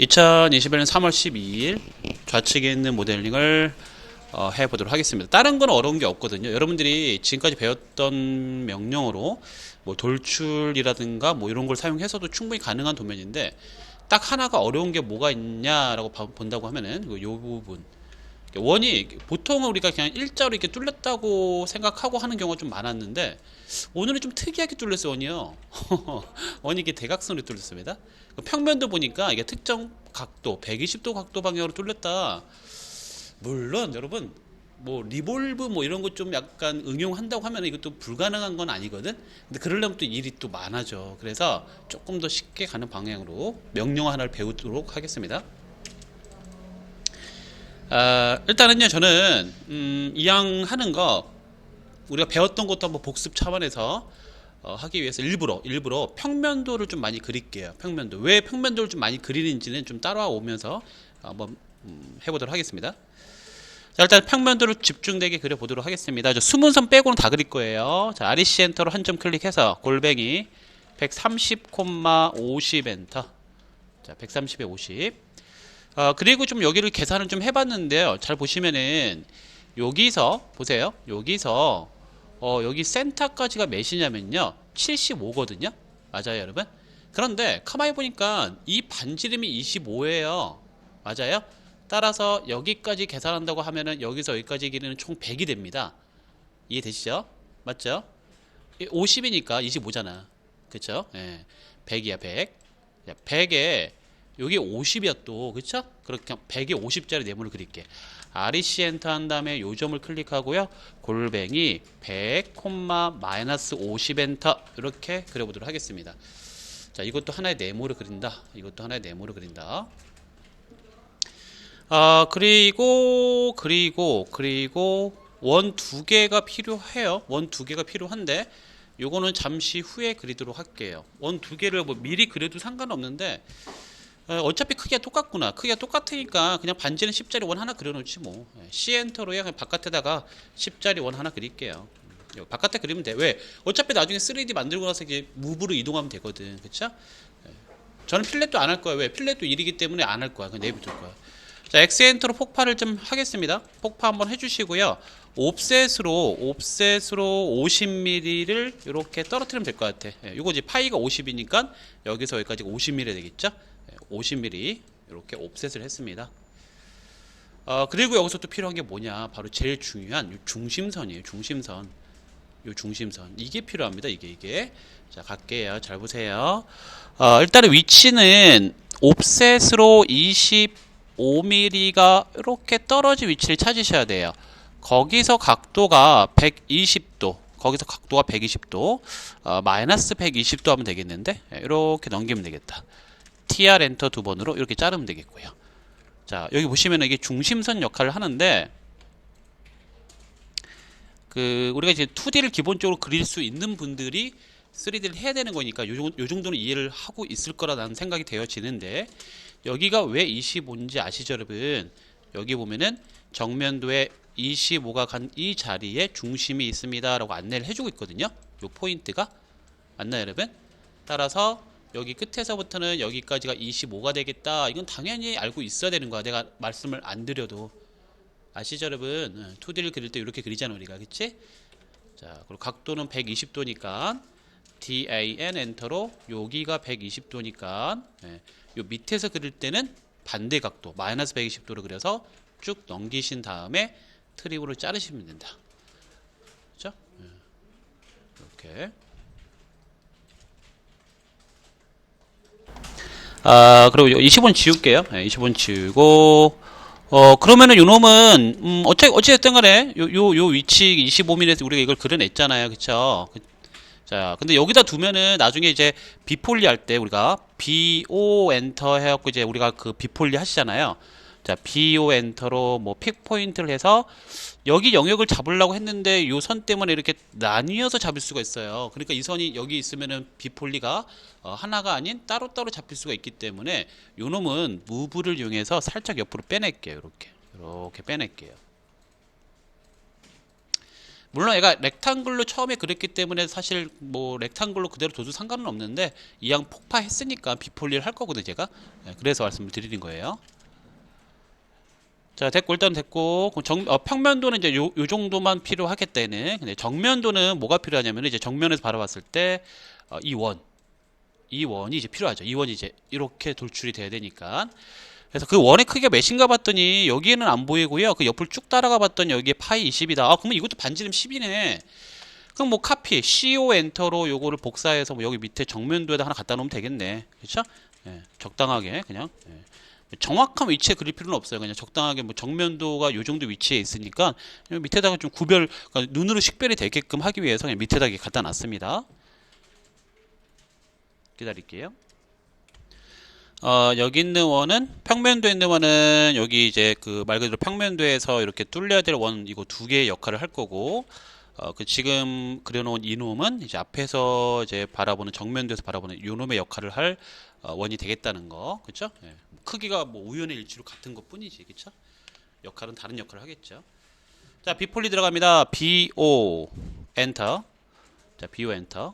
2021년 3월 12일 좌측에 있는 모델링을 해보도록 하겠습니다. 다른 건 어려운 게 없거든요. 여러분들이 지금까지 배웠던 명령어로 뭐 돌출이라든가 뭐 이런 걸 사용해서도 충분히 가능한 도면인데, 딱 하나가 어려운 게 뭐가 있냐라고 본다고 하면은 이 부분. 원이 보통은 우리가 그냥 일자로 이렇게 뚫렸다고 생각하고 하는 경우가 좀 많았는데, 오늘은 좀 특이하게 뚫렸어요. 원이요. 원이 이게 대각선으로 뚫렸습니다. 평면도 보니까 이게 특정 각도 120도 각도 방향으로 뚫렸다. 물론 여러분 뭐 리볼브 뭐 이런 거 좀 약간 응용한다고 하면 이것도 불가능한 건 아니거든. 근데 그러려면 또 일이 또 많아져. 그래서 조금 더 쉽게 가는 방향으로 명령어 하나를 배우도록 하겠습니다. 일단은요, 저는 이왕 하는 거 우리가 배웠던 것도 한번 복습 차원에서 하기 위해서 일부러 평면도를 좀 많이 그릴게요. 평면도. 왜 평면도를 좀 많이 그리는지는 좀 따라오면서 한번 해보도록 하겠습니다. 자, 일단 평면도를 집중되게 그려보도록 하겠습니다. 저 숨은 선 빼고는 다 그릴 거예요. 자, REC 엔터로 한 점 클릭해서 골뱅이 130,50 엔터. 자, 130에 50. 그리고 좀 여기를 계산을 좀 해봤는데요. 잘 보시면은 여기서 보세요. 여기서 여기 센터까지가 몇이냐면요, 75거든요. 맞아요, 여러분? 그런데 가만히 보니까 이 반지름이 25예요. 맞아요? 따라서 여기까지 계산한다고 하면은 여기서 여기까지 길이는 총 100이 됩니다. 이해되시죠? 맞죠? 50이니까 25잖아. 그쵸? 예. 100이야, 100. 100에 여기 50이야 또. 그쵸? 그렇게 100에 50짜리 네모를 그릴게. REC 엔터 한 다음에 요 점을 클릭하고요. 골뱅이 100, -50 엔터. 이렇게 그려보도록 하겠습니다. 자, 이것도 하나의 네모를 그린다. 이것도 하나의 네모를 그린다. 그리고 원 두 개가 필요해요. 원 두 개가 필요한데 요거는 잠시 후에 그리도록 할게요. 원 두 개를 뭐 미리 그려도 상관없는데, 어차피 크기가 똑같구나. 크기가 똑같으니까 그냥 반지는 10짜리 원 하나 그려놓지 뭐. C 엔터로 그냥 바깥에다가 10짜리 원 하나 그릴게요. 바깥에 그리면 돼. 왜? 어차피 나중에 3D 만들고 나서 이게 무브로 이동하면 되거든. 그쵸? 저는 필렛도 안 할 거예요. 왜? 필렛도 1이기 때문에 안 할 거야. 그냥 내비둘 거야. 자, X 엔터로 폭파를 좀 하겠습니다. 폭파 한번 해주시고요. 옵셋으로 50mm를 이렇게 떨어뜨리면 될 것 같아. 이거 이제 파이가 50이니까 여기서 여기까지 50mm 되겠죠? 50mm 이렇게 옵셋을 했습니다. 그리고 여기서 또 필요한 게 뭐냐? 바로 제일 중요한 이 중심선이에요. 중심선. 요 중심선. 이게 필요합니다. 이게. 자, 갈게요. 잘 보세요. 일단은 위치는 옵셋으로 25mm가 이렇게 떨어진 위치를 찾으셔야 돼요. 거기서 각도가 120도. 거기서 각도가 120도. 마이너스 120도 하면 되겠는데, 이렇게 넘기면 되겠다. TR 엔터 두 번으로 이렇게 자르면 되겠고요. 자, 여기 보시면 이게 중심선 역할을 하는데, 우리가 이제 2D를 기본적으로 그릴 수 있는 분들이 3D를 해야 되는 거니까 요 정도는 이해를 하고 있을 거라는 생각이 되어지는데, 여기가 왜 25인지 아시죠, 여러분? 여기 보면은 정면도에 25가 간 이 자리에 중심이 있습니다 라고 안내를 해주고 있거든요. 요 포인트가. 맞나요, 여러분? 따라서 여기 끝에서부터는 여기까지가 25가 되겠다. 이건 당연히 알고 있어야 되는 거야. 내가 말씀을 안 드려도. 아시죠, 여러분? 2D를 그릴 때 이렇게 그리잖아, 우리가. 그치? 자, 그리고 각도는 120도니까 DAN 엔터로 여기가 120도니까 요 밑에서 그릴 때는 반대 각도 마이너스 120도로 그려서 쭉 넘기신 다음에 트림으로 자르시면 된다. 그렇죠? 이렇게. 그리고 20원 지울게요. 20원 지우고, 그러면은 요 놈은, 어찌됐든 간에, 요 위치 25mm에서 우리가 이걸 그려냈잖아요. 그쵸? 자, 근데 여기다 두면은 나중에 이제 비폴리 할 때 우리가 BO 엔터 해갖고 이제 우리가 그 비폴리 하시잖아요. 자, BO 엔터로 뭐 픽 포인트를 해서 여기 영역을 잡으려고 했는데 이 선 때문에 이렇게 나뉘어서 잡을 수가 있어요. 그러니까 이 선이 여기 있으면은 비폴리가 하나가 아닌 따로따로 잡힐 수가 있기 때문에 요 놈은 무브를 이용해서 살짝 옆으로 빼낼게요. 이렇게 빼낼게요. 물론 얘가 렉탱글로 처음에 그랬기 때문에 사실 뭐 렉탱글로 그대로 둬도 상관은 없는데 이왕 폭파했으니까 비폴리를 할 거거든요 제가. 그래서 말씀을 드리는 거예요. 자, 됐고 일단 됐고 평면도는 이제 요 정도만 필요하겠다 얘는. 근데 정면도는 뭐가 필요하냐면 이제 정면에서 바라봤을 때 이 원이 이제 필요하죠. 이 원이 이제 이렇게 돌출이 돼야 되니까. 그래서 그 원의 크기가 몇인가 봤더니 여기에는 안 보이고요. 그 옆을 쭉 따라가 봤더니 여기에 파이 20이다. 아, 그러면 이것도 반지름 10이네. 그럼 뭐 카피 CO 엔터로 요거를 복사해서 뭐 여기 밑에 정면도에다 하나 갖다 놓으면 되겠네. 그렇죠? 예, 적당하게 그냥. 예. 정확한 위치에 그릴 필요는 없어요. 그냥 적당하게 뭐 정면도가 요 정도 위치에 있으니까 밑에다가 좀 그러니까 눈으로 식별이 되게끔 하기 위해서 그냥 밑에다 이렇게 갖다 놨습니다. 기다릴게요. 여기 있는 원은 평면도에 있는 원은 여기 이제 그 말 그대로 평면도에서 이렇게 뚫려야 될 원 이거 두 개의 역할을 할 거고 그 지금 그려놓은 이놈은 이제 앞에서 이제 바라보는 정면도에서 바라보는 요놈의 역할을 할 원이 되겠다는 거, 그렇죠? 예. 크기가 뭐 우연의 일치로 같은 것뿐이지, 그렇죠? 역할은 다른 역할을 하겠죠. 자, 비폴리 들어갑니다. BO 엔터. 자, BO 엔터.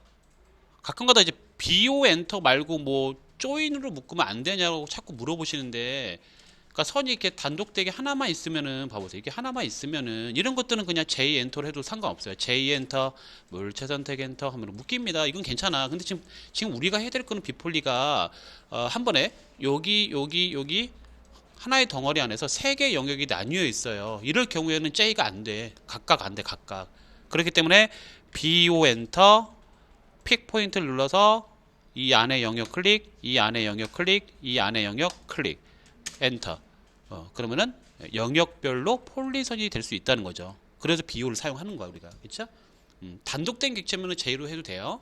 가끔가다 이제 BO 엔터 말고 뭐 조인으로 묶으면 안 되냐고 자꾸 물어보시는데, 그러니까 선이 이렇게 단독되게 하나만 있으면은 봐보세요. 이게 하나만 있으면은 이런 것들은 그냥 J 엔터로 해도 상관없어요. J 엔터, 물체 선택 엔터 하면 묶입니다. 이건 괜찮아. 근데 지금 우리가 해야 될 거는 비폴리가 한 번에 여기 하나의 덩어리 안에서 세 개의 영역이 나뉘어 있어요. 이럴 경우에는 J가 안 돼. 각각 안 돼. 각각. 그렇기 때문에 BO 엔터 픽 포인트를 눌러서 이 안에 영역 클릭, 이 안에 영역 클릭, 이 안에 영역 클릭, 엔터. 그러면은 영역별로 폴리선이 될 수 있다는 거죠. 그래서 비호를 사용하는 거야 우리가, 그렇죠? 단독된 객체면은 J로 해도 돼요.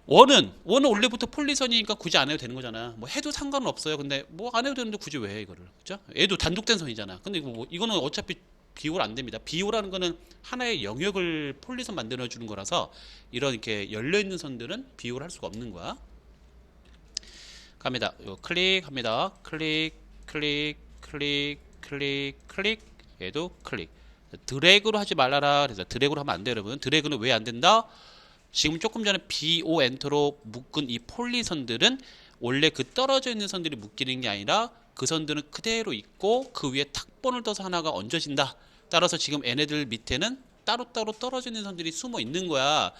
원은 원래부터 폴리선이니까 굳이 안 해도 되는 거잖아. 뭐 해도 상관은 없어요. 근데 뭐 안 해도 되는데 굳이 왜 해 이거를, 그렇죠? 얘도 단독된 선이잖아. 근데 이거는 어차피 비호를 안 됩니다. 비호라는 거는 하나의 영역을 폴리선 만들어 주는 거라서 이런 이렇게 열려 있는 선들은 비호를 할 수가 없는 거야. 갑니다. 클릭합니다. 클릭, 클릭, 클릭, 클릭, 클릭. 얘도 클릭. 드래그로 하지 말라라. 그래서 드래그로 하면 안 돼요, 여러분. 드래그는 왜 안 된다? 지금 조금 전에 BO 엔터로 묶은 이 폴리선들은 원래 그 떨어져 있는 선들이 묶이는 게 아니라 그 선들은 그대로 있고 그 위에 탁본을 떠서 하나가 얹어진다. 따라서 지금 얘네들 밑에는 따로따로 떨어져 있는 선들이 숨어 있는 거야.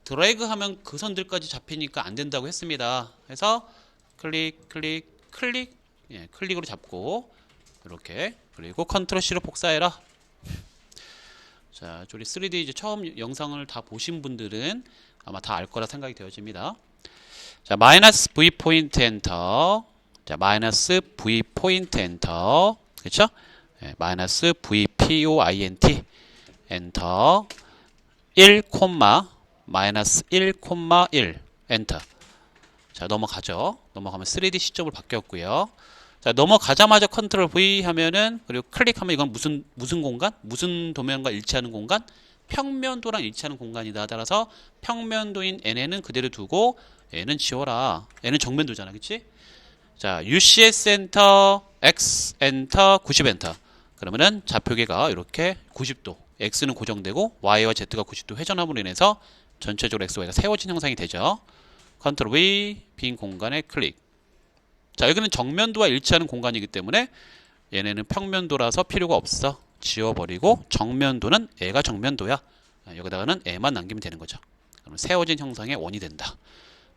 드래그 하면 그 선들까지 잡히니까 안 된다고 했습니다. 그래서 클릭, 클릭, 클릭. 예, 클릭으로 잡고 이렇게, 그리고 컨트롤 C로 복사해라. 자, 우리 3D 이제 처음 영상을 다 보신 분들은 아마 다 알 거라 생각이 되어집니다. 자, 마이너스 V 포인트 엔터. 자, 마이너스 V 포인트 엔터. 그렇죠? 네, 마이너스 V POINT 엔터. 1, 마이너스 1, 1 엔터. 자, 넘어가죠. 넘어가면 3D 시점을 바뀌었고요. 자, 넘어가자마자 컨트롤 V 하면은, 그리고 클릭하면 이건 무슨 공간? 무슨 도면과 일치하는 공간? 평면도랑 일치하는 공간이다. 따라서 평면도인 NN은 그대로 두고 N은 지워라. N은 정면도잖아. 그치? 자, UCS 엔터, X 엔터, 90 엔터. 그러면은 좌표계가 이렇게 90도. X는 고정되고 Y와 Z가 90도 회전함으로 인해서 전체적으로 X, Y가 세워진 형상이 되죠. 컨트롤 V, 빈 공간에 클릭. 자, 여기는 정면도와 일치하는 공간이기 때문에 얘네는 평면도라서 필요가 없어. 지워버리고 정면도는 애가 정면도야. 여기다가는 애만 남기면 되는 거죠. 그럼 세워진 형상의 원이 된다.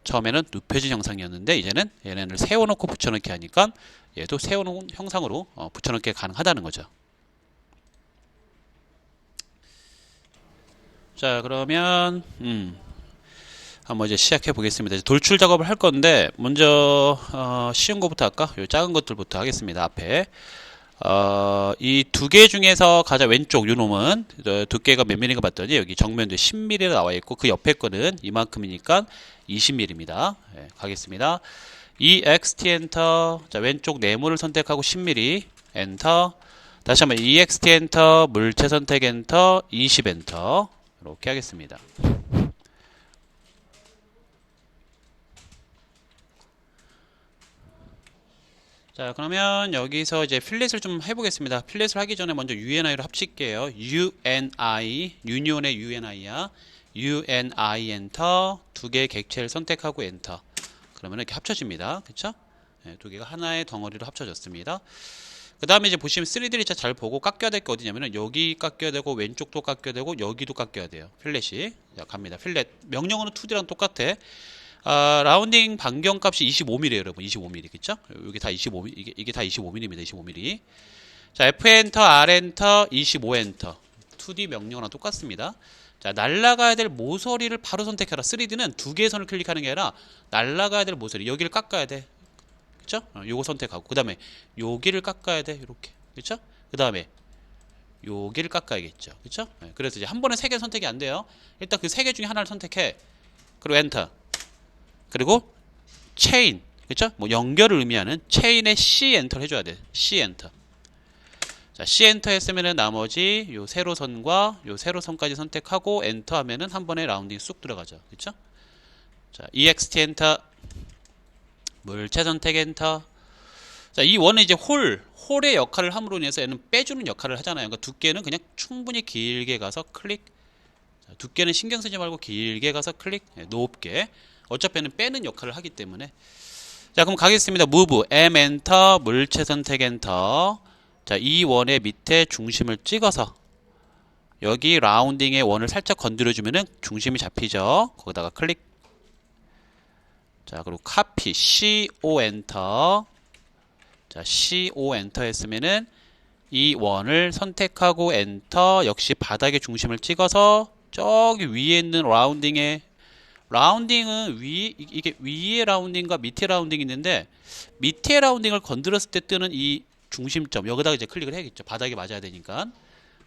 처음에는 눕혀진 형상이었는데 이제는 얘네를 세워놓고 붙여넣기 하니까 얘도 세워놓은 형상으로 붙여넣기 가능하다는 거죠. 자, 그러면 한번 이제 시작해 보겠습니다. 돌출 작업을 할 건데 먼저 쉬운 거부터 할까? 요 작은 것들부터 하겠습니다. 앞에 이 두 개 중에서 가장 왼쪽 요 놈은 두께가 몇 mm인가 봤더니 여기 정면도에 10mm가 나와 있고 그 옆에 거는 이만큼이니까 20mm입니다. 네, 가겠습니다. EXT 엔터. 자, 왼쪽 네모를 선택하고 10mm 엔터. 다시 한번 EXT 엔터, 물체 선택 엔터, 20 엔터. 이렇게 하겠습니다. 자, 그러면 여기서 이제 필렛을 좀 해보겠습니다. 필렛을 하기 전에 먼저 UNI로 합칠게요. UNI, 유니온의 UNI야. UNI 엔터, 두 개의 객체를 선택하고 엔터. 그러면 이렇게 합쳐집니다. 그쵸? 네, 두 개가 하나의 덩어리로 합쳐졌습니다. 그 다음에 이제 보시면 3D를 진짜 잘 보고 깎여야 될 게 어디냐면은 여기 깎여야 되고 왼쪽도 깎여야 되고 여기도 깎여야 돼요. 필렛이. 자, 갑니다. 필렛. 명령어는 2D랑 똑같아. 라운딩 반경 값이 25mm예요, 여러분. 25mm. 그쵸? 여기 다 25mm. 이게 다 25mm입니다. 25mm. 자, F 엔터, R 엔터, 25 엔터. 2D 명령어랑 똑같습니다. 자, 날아가야 될 모서리를 바로 선택해라. 3D는 두 개의 선을 클릭하는 게 아니라 날아가야 될 모서리. 여기를 깎아야 돼. 그쵸? 요거 선택하고. 그 다음에 여기를 깎아야 돼. 이렇게. 그쵸? 그 다음에 여기를 깎아야겠죠. 그쵸? 네, 그래서 이제 한 번에 세 개 선택이 안 돼요. 일단 그 세 개 중에 하나를 선택해. 그리고 엔터. 그리고 체인. 그쵸? 뭐 연결을 의미하는 체인의 C 엔터를 해줘야 돼. C 엔터. 자, C 엔터 했으면은 나머지 요 세로선과 요 세로선까지 선택하고 엔터 하면은 한 번에 라운딩 쑥 들어가죠. 그쵸? 자, EXT 엔터. 물체 선택 엔터. 자, 이 원은 이제 홀의 역할을 함으로 인해서 얘는 빼주는 역할을 하잖아요. 그러니까 두께는 그냥 충분히 길게 가서 클릭. 자, 두께는 신경 쓰지 말고 길게 가서 클릭. 네, 높게. 어차피 얘는 빼는 역할을 하기 때문에. 자, 그럼 가겠습니다. move M 엔터, 물체 선택 엔터. 자, 이 원의 밑에 중심을 찍어서 여기 라운딩의 원을 살짝 건드려주면은 중심이 잡히죠. 거기다가 클릭. 자, 그리고 copy CO 엔터. 자, CO 엔터 했으면은 이 원을 선택하고 엔터. 역시 바닥의 중심을 찍어서 저기 위에 있는 라운딩은 이게 위에 라운딩과 밑에 라운딩이 있는데 밑에 라운딩을 건드렸을 때 뜨는 이 중심점 여기다가 이제 클릭을 해야겠죠. 바닥에 맞아야 되니까.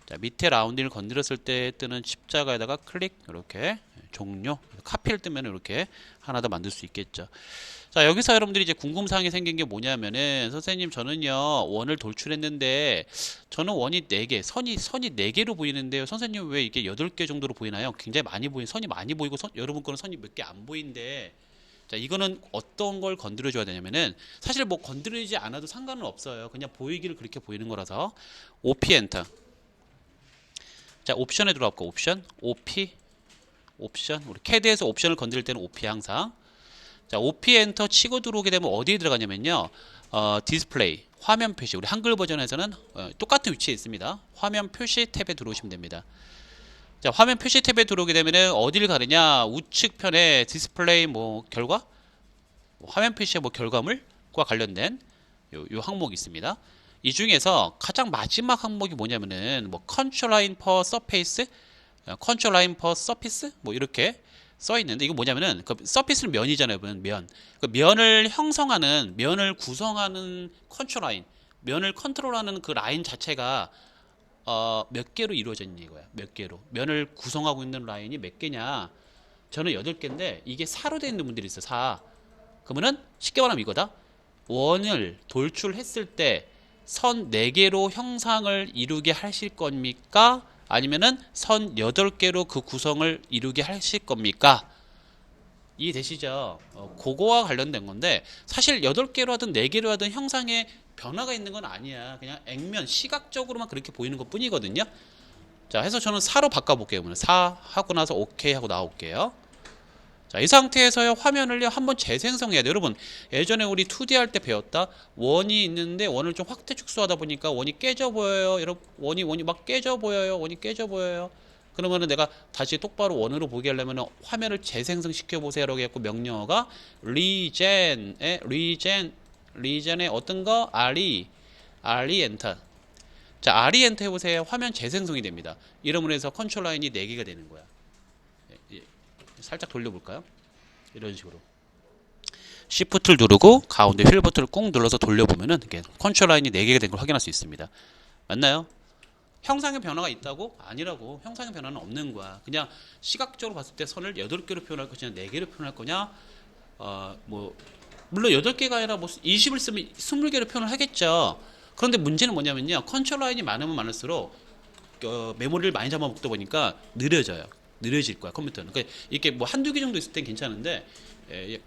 자, 밑에 라운딩을 건드렸을 때 뜨는 십자가에다가 클릭. 이렇게 종료. 카피를 뜨면 이렇게 하나 더 만들 수 있겠죠. 자, 여기서 여러분들이 이제 궁금사항이 생긴 게 뭐냐면은 선생님 저는요 원을 돌출했는데 저는 원이 4개 선이 4개로 보이는데요 선생님 왜 이게 8개 정도로 보이나요? 굉장히 많이 선이 많이 보이고 여러분 거는 선이 몇 개 안 보이는데 자, 이거는 어떤 걸 건드려 줘야 되냐면은 사실 뭐 건드리지 않아도 상관은 없어요. 그냥 보이기를 그렇게 보이는 거라서 OP 엔터. 자, 옵션에 들어갈까? 옵션 OP 옵션. 우리 캐드에서 옵션을 건드릴 때는 OP 항상. 자, OP 엔터 치고 들어오게 되면 어디에 들어가냐면요. 디스플레이, 화면 표시. 우리 한글 버전에서는 똑같은 위치에 있습니다. 화면 표시 탭에 들어오시면 됩니다. 자, 화면 표시 탭에 들어오게 되면은 어디를 가느냐? 우측 편에 디스플레이 뭐 결과? 화면 표시의 뭐 결과물과 관련된 요 항목이 있습니다. 이 중에서 가장 마지막 항목이 뭐냐면은 뭐 컨트롤 라인 퍼 서페이스, 컨트롤 라인 퍼 서피스 뭐 이렇게 써 있는데 이거 뭐냐면은 그 서피스는 면이잖아요, 면. 그 면을 형성하는 면을 구성하는 컨트롤 라인, 면을 컨트롤하는 그 라인 자체가 몇 개로 이루어져 있는 이거야. 몇 개로. 면을 구성하고 있는 라인이 몇 개냐? 저는 8개인데 이게 4로 되어 있는 분들이 있어요. 4. 그러면은 쉽게 말하면 이거다. 원을 돌출했을 때 선 4개로 형상을 이루게 하실 겁니까? 아니면은 선 8개로 그 구성을 이루게 하실 겁니까? 이해되시죠? 그거와 관련된 건데 사실 8개로 하든 4개로 하든 형상에 변화가 있는 건 아니야. 그냥 액면 시각적으로만 그렇게 보이는 것 뿐이거든요. 자, 해서 저는 4로 바꿔볼게요. 4 하고 나서 OK 하고 나올게요. 자, 이 상태에서요 화면을요 한번 재생성해야 돼요. 여러분 예전에 우리 2D 할 때 배웠다. 원이 있는데 원을 좀 확대 축소하다 보니까 원이 깨져 보여요. 여러분 원이 막 깨져 보여요. 원이 깨져 보여요. 그러면은 내가 다시 똑바로 원으로 보게 하려면 화면을 재생성 시켜 보세요라고 했고 명령어가 리젠의 어떤 거 RE 엔터. 자, RE 엔터 해보세요. 화면 재생성이 됩니다. 이러므로 해서 컨트롤 라인이 4개가 되는 거야. 살짝 돌려볼까요? 이런 식으로 Shift를 누르고 가운데 휠 버튼을 꾹 눌러서 돌려보면은 이렇게 컨트롤 라인이 4개가 된 걸 확인할 수 있습니다. 맞나요? 형상의 변화가 있다고? 아니라고. 형상의 변화는 없는 거야. 그냥 시각적으로 봤을 때 선을 8개로 표현할 거냐 4개로 표현할 거냐 뭐 물론 8개가 아니라 뭐 20을 쓰면 20개로 표현을 하겠죠. 그런데 문제는 뭐냐면요. 컨트롤 라인이 많으면 많을수록 메모리를 많이 잡아먹다 보니까 느려질 거야 컴퓨터는. 그러니까 이렇게 뭐 한두 개 정도 있을 땐 괜찮은데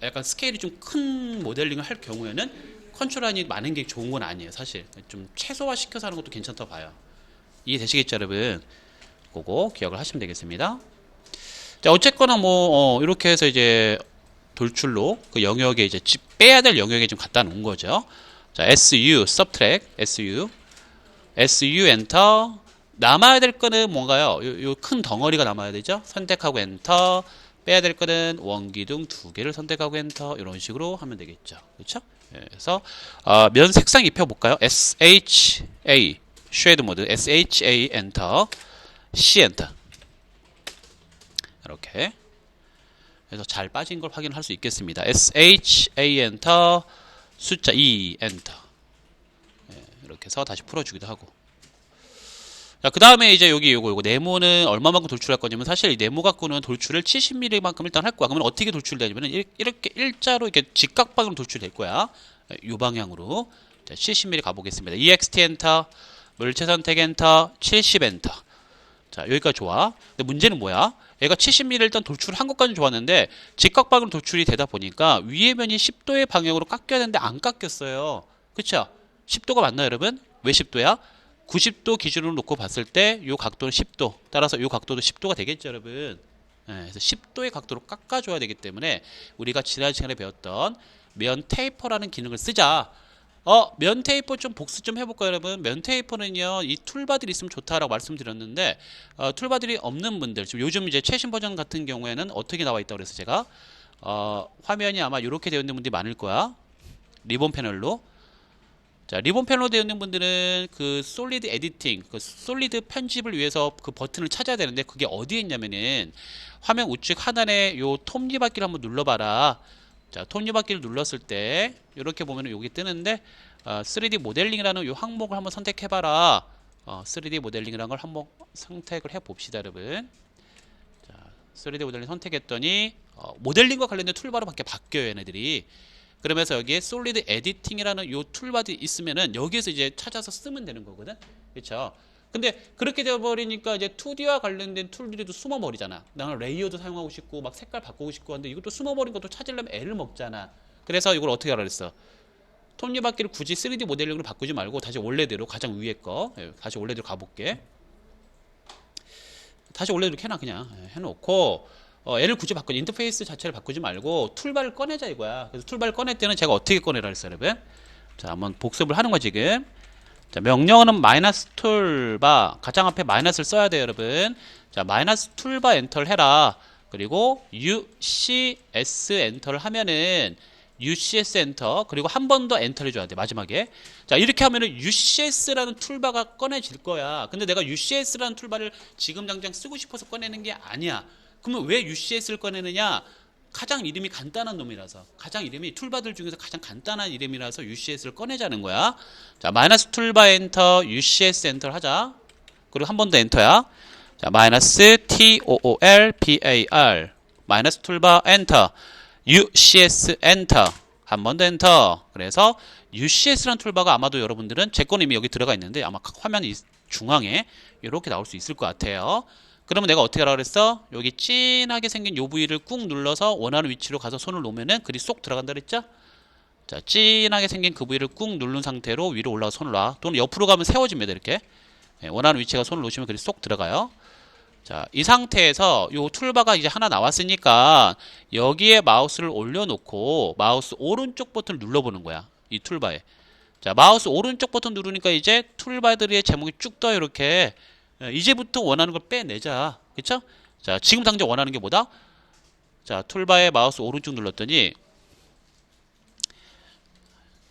약간 스케일이 좀 큰 모델링을 할 경우에는 컨트롤이 많은 게 좋은 건 아니에요. 사실 좀 최소화 시켜서 하는 것도 괜찮다고 봐요. 이해되시겠죠 여러분? 그거 기억을 하시면 되겠습니다. 자, 어쨌거나 뭐 이렇게 해서 이제 돌출로 그 영역에 이제 빼야 될 영역에 좀 갖다 놓은 거죠. 자, SU subtract SU 엔터. 남아야 될 거는 뭔가요? 요 큰 덩어리가 남아야 되죠. 선택하고 엔터. 빼야 될 거는 원기둥 두 개를 선택하고 엔터. 이런 식으로 하면 되겠죠. 그렇죠? 그래서 면 색상 입혀 볼까요? SHA 쉐이드 모드 SHA 엔터. C 엔터. 이렇게 그래서 잘 빠진 걸 확인할 수 있겠습니다. SHA 엔터. 숫자 2 엔터. 이렇게 해서 다시 풀어주기도 하고. 자, 그 다음에 이제 여기 요거 네모는 얼마만큼 돌출할 거냐면 사실 이 네모 갖고는 돌출을 70mm만큼 일단 할 거야. 그러면 어떻게 돌출되냐면 이렇게 일자로 이렇게 직각방으로 돌출될 거야. 요 방향으로. 자, 70mm 가보겠습니다. EXT 엔터. 물체 선택 엔터. 70 엔터. 자, 여기까지 좋아. 근데 문제는 뭐야? 얘가 70mm 일단 돌출을 한 것까지는 좋았는데 직각방으로 돌출이 되다 보니까 위에 면이 10도의 방향으로 깎여야 되는데 안 깎였어요. 그쵸? 10도가 맞나요 여러분? 왜 10도야? 90도 기준으로 놓고 봤을 때 이 각도는 10도. 따라서 이 각도도 10도가 되겠죠 여러분? 그래서 10도의 각도로 깎아줘야 되기 때문에 우리가 지난 시간에 배웠던 면 테이퍼라는 기능을 쓰자. 면 테이퍼 좀 복습 좀 해볼까요 여러분? 면 테이퍼는요 이 툴바들이 있으면 좋다라고 말씀드렸는데 툴바들이 없는 분들 지금 요즘 이제 최신 버전 같은 경우에는 어떻게 나와 있다고 그래서 제가 화면이 아마 이렇게 되어 있는 분들이 많을 거야. 리본 패널로. 자, 리본 패널로 되어 있는 분들은 그 솔리드 에디팅, 그 솔리드 편집을 위해서 그 버튼을 찾아야 되는데 그게 어디에 있냐면은 화면 우측 하단에 요 톱니바퀴를 한번 눌러봐라. 자, 톱니바퀴를 눌렀을 때 이렇게 보면은 여기 뜨는데 3D 모델링이라는 요 항목을 한번 선택해봐라. 3D 모델링이라는 걸 한번 선택을 해봅시다, 여러분. 자, 3D 모델링 선택했더니 모델링과 관련된 툴바로 밖에 바뀌어요, 얘네들이. 그러면서 여기에 솔리드 에디팅이라는 요 툴바들이 있으면은 여기에서 이제 찾아서 쓰면 되는 거거든. 그렇죠? 근데 그렇게 되어버리니까 이제 2D와 관련된 툴들이 또 숨어버리잖아. 나는 레이어도 사용하고 싶고 막 색깔 바꾸고 싶고 하는데 이것도 숨어버린 것도 찾으려면 애를 먹잖아. 그래서 이걸 어떻게 하라 그랬어? 톱니바퀴를 굳이 3D 모델링으로 바꾸지 말고 다시 원래대로 가장 위에 거 다시 원래대로 가볼게. 다시 원래대로 해놔 그냥 해놓고 얘를 굳이 바꾸지 인터페이스 자체를 바꾸지 말고 툴바를 꺼내자 이거야. 그래서 툴바를 꺼낼 때는 제가 어떻게 꺼내라 했어요 여러분? 자, 한번 복습을 하는 거 지금. 자, 명령어는 마이너스 툴바 가장 앞에 마이너스를 써야 돼요 여러분. 자, 마이너스 툴바 엔터를 해라. 그리고 UCS 엔터를 하면은 UCS 엔터 그리고 한 번 더 엔터를 해줘야 돼 마지막에. 자, 이렇게 하면은 UCS라는 툴바가 꺼내질 거야. 근데 내가 UCS라는 툴바를 지금 당장 쓰고 싶어서 꺼내는 게 아니야. 그러면 왜 UCS를 꺼내느냐? 가장 이름이 간단한 놈이라서 가장 이름이 툴바들 중에서 가장 간단한 이름이라서 UCS를 꺼내자는 거야. 자, 마이너스 툴바 엔터 UCS 엔터를 하자. 그리고 한 번 더 엔터야. 자, 마이너스 TOOLBAR 마이너스 툴바 엔터 UCS 엔터 한 번 더 엔터. 그래서 UCS라는 툴바가 아마도 여러분들은 제 거는 이미 여기 들어가 있는데 아마 화면 중앙에 이렇게 나올 수 있을 것 같아요. 그러면 내가 어떻게 하라 그랬어? 여기 진하게 생긴 요 부위를 꾹 눌러서 원하는 위치로 가서 손을 놓으면은 글이 쏙 들어간다 그랬죠? 자, 진하게 생긴 그 부위를 꾹 누른 상태로 위로 올라가 손을 놔. 또는 옆으로 가면 세워집니다 이렇게. 원하는 위치에 손을 놓으시면 글이 쏙 들어가요. 자, 이 상태에서 요 툴바가 이제 하나 나왔으니까 여기에 마우스를 올려놓고 마우스 오른쪽 버튼을 눌러보는 거야. 이 툴바에. 자, 마우스 오른쪽 버튼 누르니까 이제 툴바들의 제목이 쭉 떠요 이렇게. 이제부터 원하는 걸 빼내자. 그쵸? 자, 지금 당장 원하는 게 뭐다? 자, 툴바에 마우스 오른쪽 눌렀더니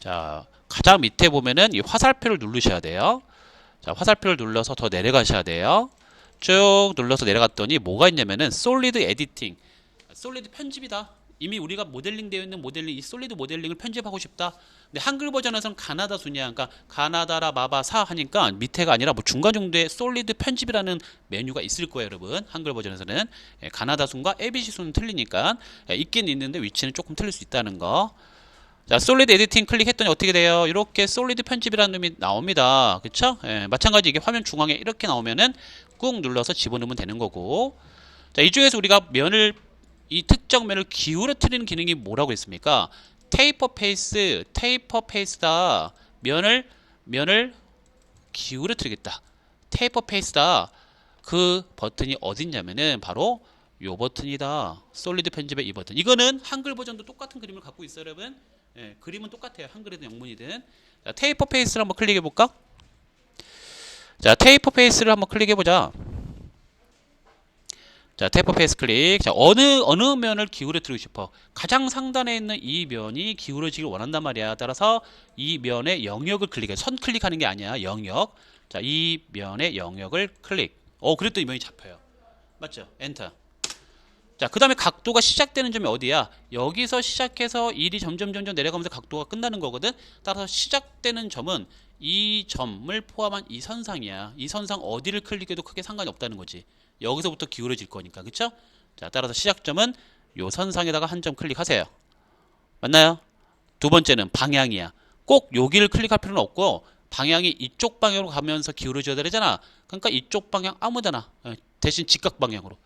자, 가장 밑에 보면은 이 화살표를 누르셔야 돼요. 자, 화살표를 눌러서 더 내려가셔야 돼요. 쭉 눌러서 내려갔더니 뭐가 있냐면은 솔리드 에디팅, 솔리드 편집이다. 이미 우리가 모델링 되어 있는 모델링, 이 솔리드 모델링을 편집하고 싶다. 근데 한글 버전에서는 가나다 순이야. 그러니까 가나다라 마바사 하니까 밑에가 아니라 뭐 중간 정도의 솔리드 편집이라는 메뉴가 있을 거예요, 여러분. 한글 버전에서는 가나다 순과 ABC 순은 틀리니까 있긴 있는데 위치는 조금 틀릴 수 있다는 거. 자, 솔리드 에디팅 클릭했더니 어떻게 돼요? 이렇게 솔리드 편집이라는 놈이 나옵니다. 그쵸? 마찬가지 이게 화면 중앙에 이렇게 나오면은 꾹 눌러서 집어넣으면 되는 거고. 자, 이 중에서 우리가 면을 이 특정 면을 기울어뜨리는 기능이 뭐라고 했습니까? 테이퍼 페이스다. 면을 기울어뜨리겠다. 테이퍼 페이스다. 그 버튼이 어딨냐면은 바로 요 버튼이다. 솔리드 편집의 이 버튼. 이거는 한글 버전도 똑같은 그림을 갖고 있어요, 여러분. 예, 그림은 똑같아요. 한글이든 영문이든. 자, 테이퍼 페이스를 한번 클릭해 볼까? 자, 테이퍼 페이스를 한번 클릭해 보자. 자, 테이퍼 페이스 클릭. 자, 어느 면을 기울여뜨리고 싶어. 가장 상단에 있는 이 면이 기울어지길 원한단 말이야. 따라서 이 면의 영역을 클릭해. 선 클릭하는 게 아니야. 영역. 자, 이 면의 영역을 클릭. 그랬더니 이 면이 잡혀요. 맞죠? 엔터. 자, 그 다음에 각도가 시작되는 점이 어디야? 여기서 시작해서 일이 점점 내려가면서 각도가 끝나는 거거든. 따라서 시작되는 점은 이 점을 포함한 이 선상이야. 이 선상 어디를 클릭해도 크게 상관이 없다는 거지. 여기서부터 기울어질 거니까. 그쵸? 자, 따라서 시작점은 요 선상에다가 한 점 클릭하세요. 맞나요? 두 번째는 방향이야. 꼭 여기를 클릭할 필요는 없고 방향이 이쪽 방향으로 가면서 기울어져야 되잖아. 그러니까 이쪽 방향 아무데나 대신 직각 방향으로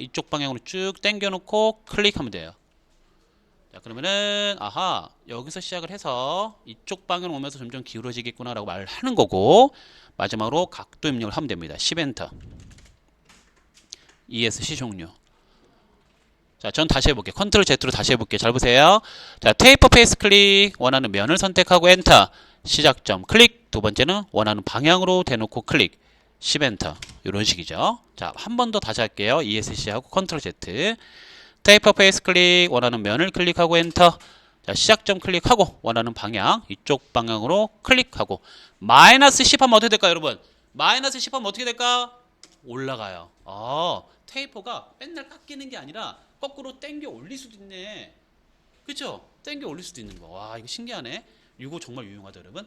이쪽 방향으로 쭉 당겨 놓고 클릭하면 돼요. 자, 그러면은 여기서 시작을 해서 이쪽 방향으로 오면서 점점 기울어지겠구나 라고 말을 하는 거고, 마지막으로 각도 입력을 하면 됩니다. 10엔터. ESC 종료. 자, 전 다시 해볼게요. 컨트롤 Z로 다시 해볼게요. 잘 보세요. 자, 테이퍼 페이스 클릭. 원하는 면을 선택하고 엔터. 시작점 클릭. 두 번째는 원하는 방향으로 대놓고 클릭. 10엔터. 이런 식이죠. 자, 한 번 더 다시 할게요. ESC하고 컨트롤 Z. 테이퍼 페이스 클릭. 원하는 면을 클릭하고 엔터. 자, 시작점 클릭하고 원하는 방향 이쪽 방향으로 클릭하고 마이너스 10 하면 어떻게 될까요, 여러분? 마이너스 10 하면 어떻게 될까? 올라가요. 테이퍼가 맨날 깎이는 게 아니라 거꾸로 당겨 올릴 수도 있네. 그쵸? 당겨 올릴 수도 있는 거. 와, 이거 신기하네. 이거 정말 유용하다, 여러분.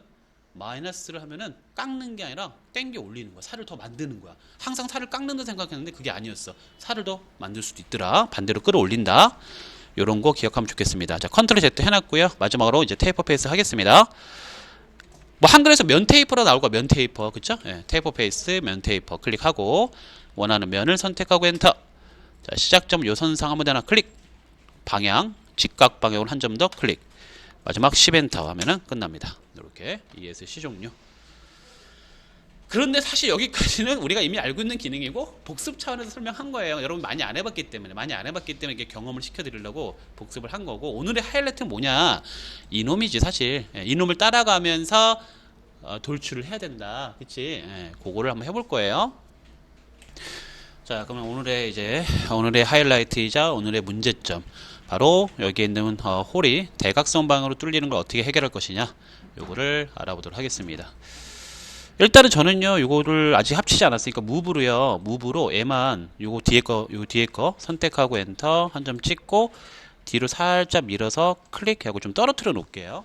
마이너스를 하면은 깎는 게 아니라 당겨 올리는 거야. 살을 더 만드는 거야. 항상 살을 깎는다 생각했는데 그게 아니었어. 살을 더 만들 수도 있더라. 반대로 끌어올린다. 요런 거 기억하면 좋겠습니다. 자, 컨트롤 Z 해놨고요. 마지막으로 이제 테이퍼 페이스 하겠습니다. 뭐 한글에서 면 테이퍼라 나올 거야. 면 테이퍼. 그쵸? 예, 테이퍼 페이스 면 테이퍼 클릭하고 원하는 면을 선택하고 엔터. 자, 시작점 요 선상 아무 데나 클릭. 방향 직각 방향으로 한 점 더 클릭. 마지막 10엔터 하면은 끝납니다. 이렇게 ESC 종료. 그런데 사실 여기까지는 우리가 이미 알고 있는 기능이고 복습 차원에서 설명한 거예요. 여러분 많이 안 해봤기 때문에 이렇게 경험을 시켜드리려고 복습을 한 거고, 오늘의 하이라이트는 뭐냐? 이놈이지 사실. 이놈을 따라가면서 돌출을 해야 된다. 그치? 그거를 한번 해볼 거예요. 자, 그러면 오늘의 하이라이트이자 오늘의 문제점, 바로 여기에 있는 홀이 대각선 방향으로 뚫리는 걸 어떻게 해결할 것이냐, 요거를 알아보도록 하겠습니다. 일단은 저는요, 요거를 아직 합치지 않았으니까 무브로 얘만 요 뒤에 거 선택하고 엔터 한 점 찍고 뒤로 살짝 밀어서 클릭하고 좀 떨어뜨려 놓을게요.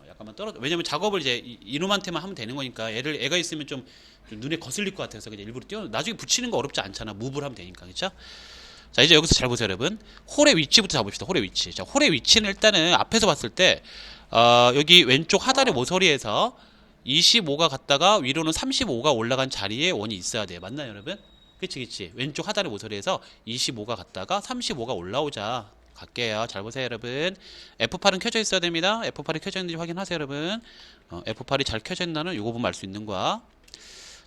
약간만 왜냐면 작업을 이제 이놈한테만 하면 되는 거니까 애가 있으면 좀 눈에 거슬릴 것 같아서 그냥 일부러 나중에 붙이는 거 어렵지 않잖아. 무브를 하면 되니까. 그쵸? 자, 이제 여기서 잘 보세요, 여러분. 홀의 위치부터 잡읍시다. 홀의 위치. 자, 홀의 위치는 일단은 앞에서 봤을 때 여기 왼쪽 하단의 모서리에서 25가 갔다가 위로는 35가 올라간 자리에 원이 있어야 돼요. 맞나요, 여러분? 그치. 왼쪽 하단의 모서리에서 25가 갔다가 35가 올라오자. 갈게요. 잘 보세요, 여러분. F8은 켜져 있어야 됩니다. F8이 켜져 있는지 확인하세요, 여러분. F8이 잘 켜져 있나는 요거 보면 알 수 있는 거야.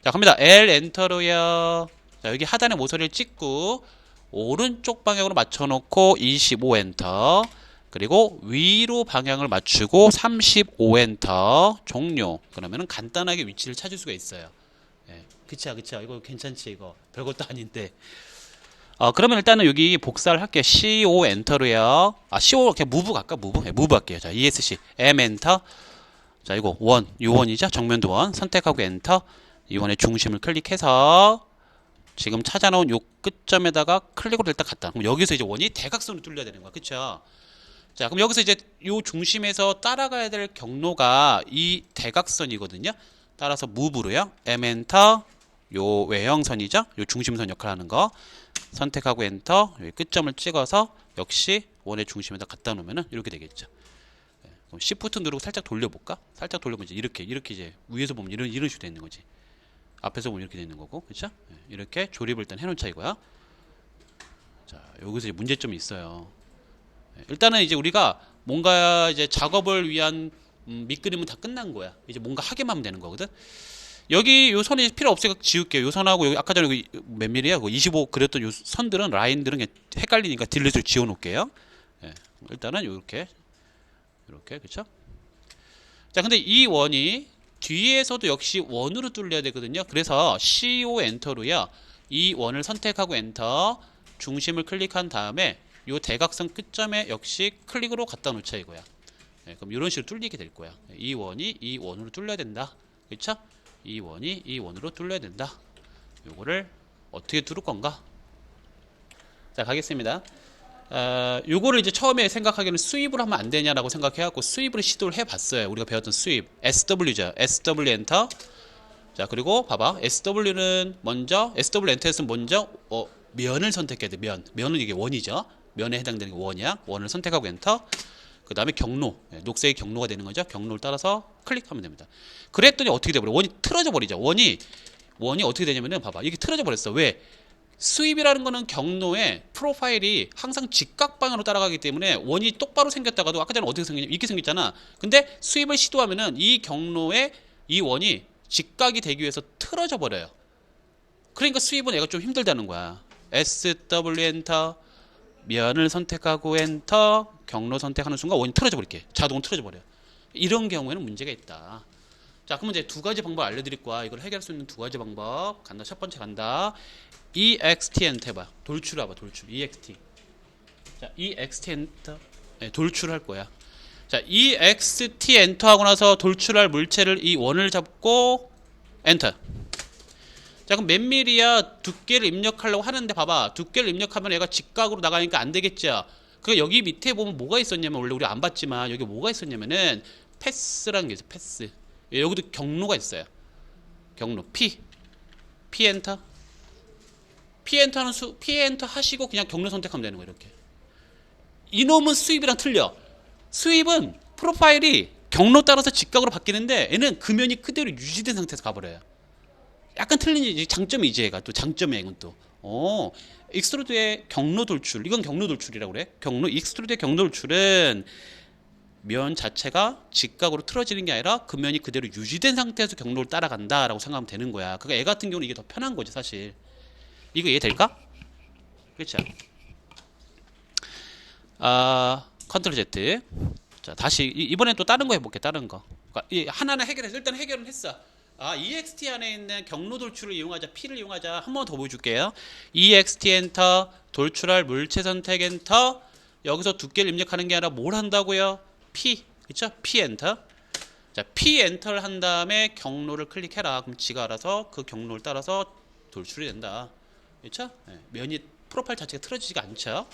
자, 갑니다. L 엔터로요. 자, 여기 하단의 모서리를 찍고 오른쪽 방향으로 맞춰놓고 25 엔터. 그리고 위로 방향을 맞추고 35 엔터. 종료. 그러면은 간단하게 위치를 찾을 수가 있어요. 그쵸. 이거 괜찮지, 이거. 별것도 아닌데. 그러면 일단은 여기 복사를 할게요. CO 엔터로요. CO 그냥 무브 갈까? 무브 할게요. 자, ESC M 엔터. 자, 이거 요원이죠? 정면도 원 선택하고 엔터. 이 원의 중심을 클릭해서 지금 찾아놓은 요 끝점에다가 클릭으로 일단 갔다. 그럼 여기서 이제 원이 대각선으로 뚫려야 되는 거야. 그쵸? 자, 그럼 여기서 이제 요 중심에서 따라가야 될 경로가 이 대각선이거든요. 따라서 무브로요. M 엔터. 요 외형선이죠? 요 중심선 역할을 하는 거 선택하고 엔터. 여기 끝점을 찍어서 역시 원의 중심에다 갖다 놓으면은 이렇게 되겠죠. 그럼 Shift 누르고 살짝 돌려볼까? 살짝 돌려보면 이제 이렇게 이제 위에서 보면 이런 식으로 되는 거지. 앞에서 보면 이렇게 되는 거고, 그렇죠? 이렇게 조립을 일단 해놓자 이거야. 자, 여기서 이제 문제점이 있어요. 일단은 이제 우리가 뭔가 이제 작업을 위한 밑그림은 다 끝난 거야. 이제 뭔가 하기만 하면 되는 거거든. 여기 요 선이 필요 없으니까 지울게요. 요 선하고 여기 아까 전에 몇 밀이야? 25 그렸던 요 선들은 라인들은 그냥 헷갈리니까 딜릿을 지워 놓을게요. 예, 일단은 요렇게 그렇죠? 자, 근데 이 원이 뒤에서도 역시 원으로 뚫려야 되거든요. 그래서 CO 엔터로요. 이 원을 선택하고 엔터, 중심을 클릭한 다음에 요 대각선 끝점에 역시 클릭으로 갖다 놓자 이거야. 네, 그럼 이런 식으로 뚫리게 될 거야. 이 원이 이 원으로 뚫려야 된다. 그렇죠? 이 원이 이 원으로 뚫려야 된다. 요거를 어떻게 뚫을 건가? 자, 가겠습니다. 요거를 이제 처음에 생각하기에는 수입을 하면 안 되냐라고 생각해갖고 수입을 시도를 해봤어요. 우리가 배웠던 수입 SW죠. SW 엔터. 자, 그리고 봐봐. SW는 먼저 SW 엔터에서는 먼저 면을 선택해야 돼. 면은 이게 원이죠. 면에 해당되는 게 원이야. 원을 선택하고 엔터. 그 다음에 경로, 녹색이 경로가 되는 거죠. 경로를 따라서 클릭하면 됩니다. 그랬더니 어떻게 돼버려? 원이 틀어져 버리죠. 원이 어떻게 되냐면은 봐봐. 이게 틀어져 버렸어. 왜? 수입이라는 거는 경로에 프로파일이 항상 직각 방향으로 따라가기 때문에 원이 똑바로 생겼다가도 아까 전에 어떻게 생겼냐 이렇게 생겼잖아. 근데 수입을 시도하면은 이 경로에 이 원이 직각이 되기 위해서 틀어져 버려요. 그러니까 수입은 얘가 좀 힘들다는 거야. SW 엔터, 면을 선택하고 엔터, 경로 선택하는 순간 원이 틀어져 버릴게. 자동으로 틀어져 버려. 이런 경우에는 문제가 있다. 자, 그러면 이제 두 가지 방법 알려드릴 거야. 이걸 해결할 수 있는 두 가지 방법 간다. 첫 번째 간다. EXT 엔터 해봐. 돌출해봐. 돌출. EXT. 자, EXT 엔터. 네, 돌출할 거야. 자, EXT 엔터 하고 나서 돌출할 물체를 이 원을 잡고 엔터. 자, 그럼 몇 밀이야? 두께를 입력하려고 하는데 봐봐. 두께를 입력하면 얘가 직각으로 나가니까 안 되겠죠. 그 여기 밑에 보면 뭐가 있었냐면 원래 우리 안 봤지만 여기 뭐가 있었냐면은 패스라는 게 있어요. 패스. 여기도 경로가 있어요. 경로 P 엔터. P 엔터 하시고 그냥 경로 선택하면 되는 거예요. 이렇게. 이놈은 수입이랑 틀려. 수입은 프로파일이 경로 따라서 직각으로 바뀌는데 얘는 금연이 그대로 유지된 상태에서 가버려요. 약간 틀린 장점이지 얘가 또 장점이야 이건 또. 익스트루드의 경로 돌출. 이건 경로 돌출이라고 그래. 익스트루드의 경로 돌출은 면 자체가 직각으로 틀어지는 게 아니라 금면이 그대로 유지된 상태에서 경로를 따라간다라고 생각하면 되는 거야. 그러니까 얘 같은 경우는 이게 더 편한 거지 사실. 이거 이해될까? 그렇죠? 컨트롤 Z. 자, 다시 이번엔 또 다른 거 해볼게. 다른 거. 그러니까 하나는 해결했어. 일단 해결은 했어. EXT 안에 있는 경로 돌출을 이용하자. P를 이용하자. 한 번 더 보여줄게요. EXT 엔터, 돌출할 물체 선택 엔터. 여기서 두께를 입력하는 게 아니라 뭘 한다고요? P. 그쵸? P 엔터. 자, P 엔터를 한 다음에 경로를 클릭해라. 그럼 지가 알아서 그 경로를 따라서 돌출이 된다. 그쵸? 네, 면이 프로파일 자체가 틀어지지가 않죠.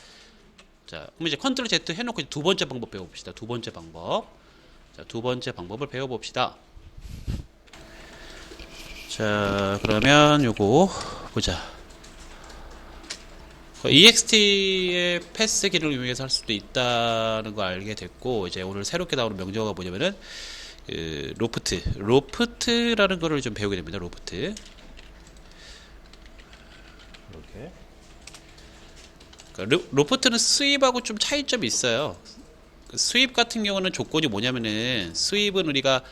자, 그럼 이제 컨트롤 Z 해놓고 두 번째 방법 배워봅시다. 두 번째 방법. 자, 두 번째 방법을 배워봅시다. 자, 그러면 요거 보자. EXT의 패스기를 이용해서 할 수도 있다는 거 알게 됐고, 이제 오늘 새롭게 나오는 명령어가 뭐냐면은 로프트라는 거를 좀 배우게 됩니다. 로프트. 이렇게. 그러니까 로프트는 스윕하고 좀 차이점이 있어요. 스윕 같은 경우는 조건이 뭐냐면은 스윕은 우리가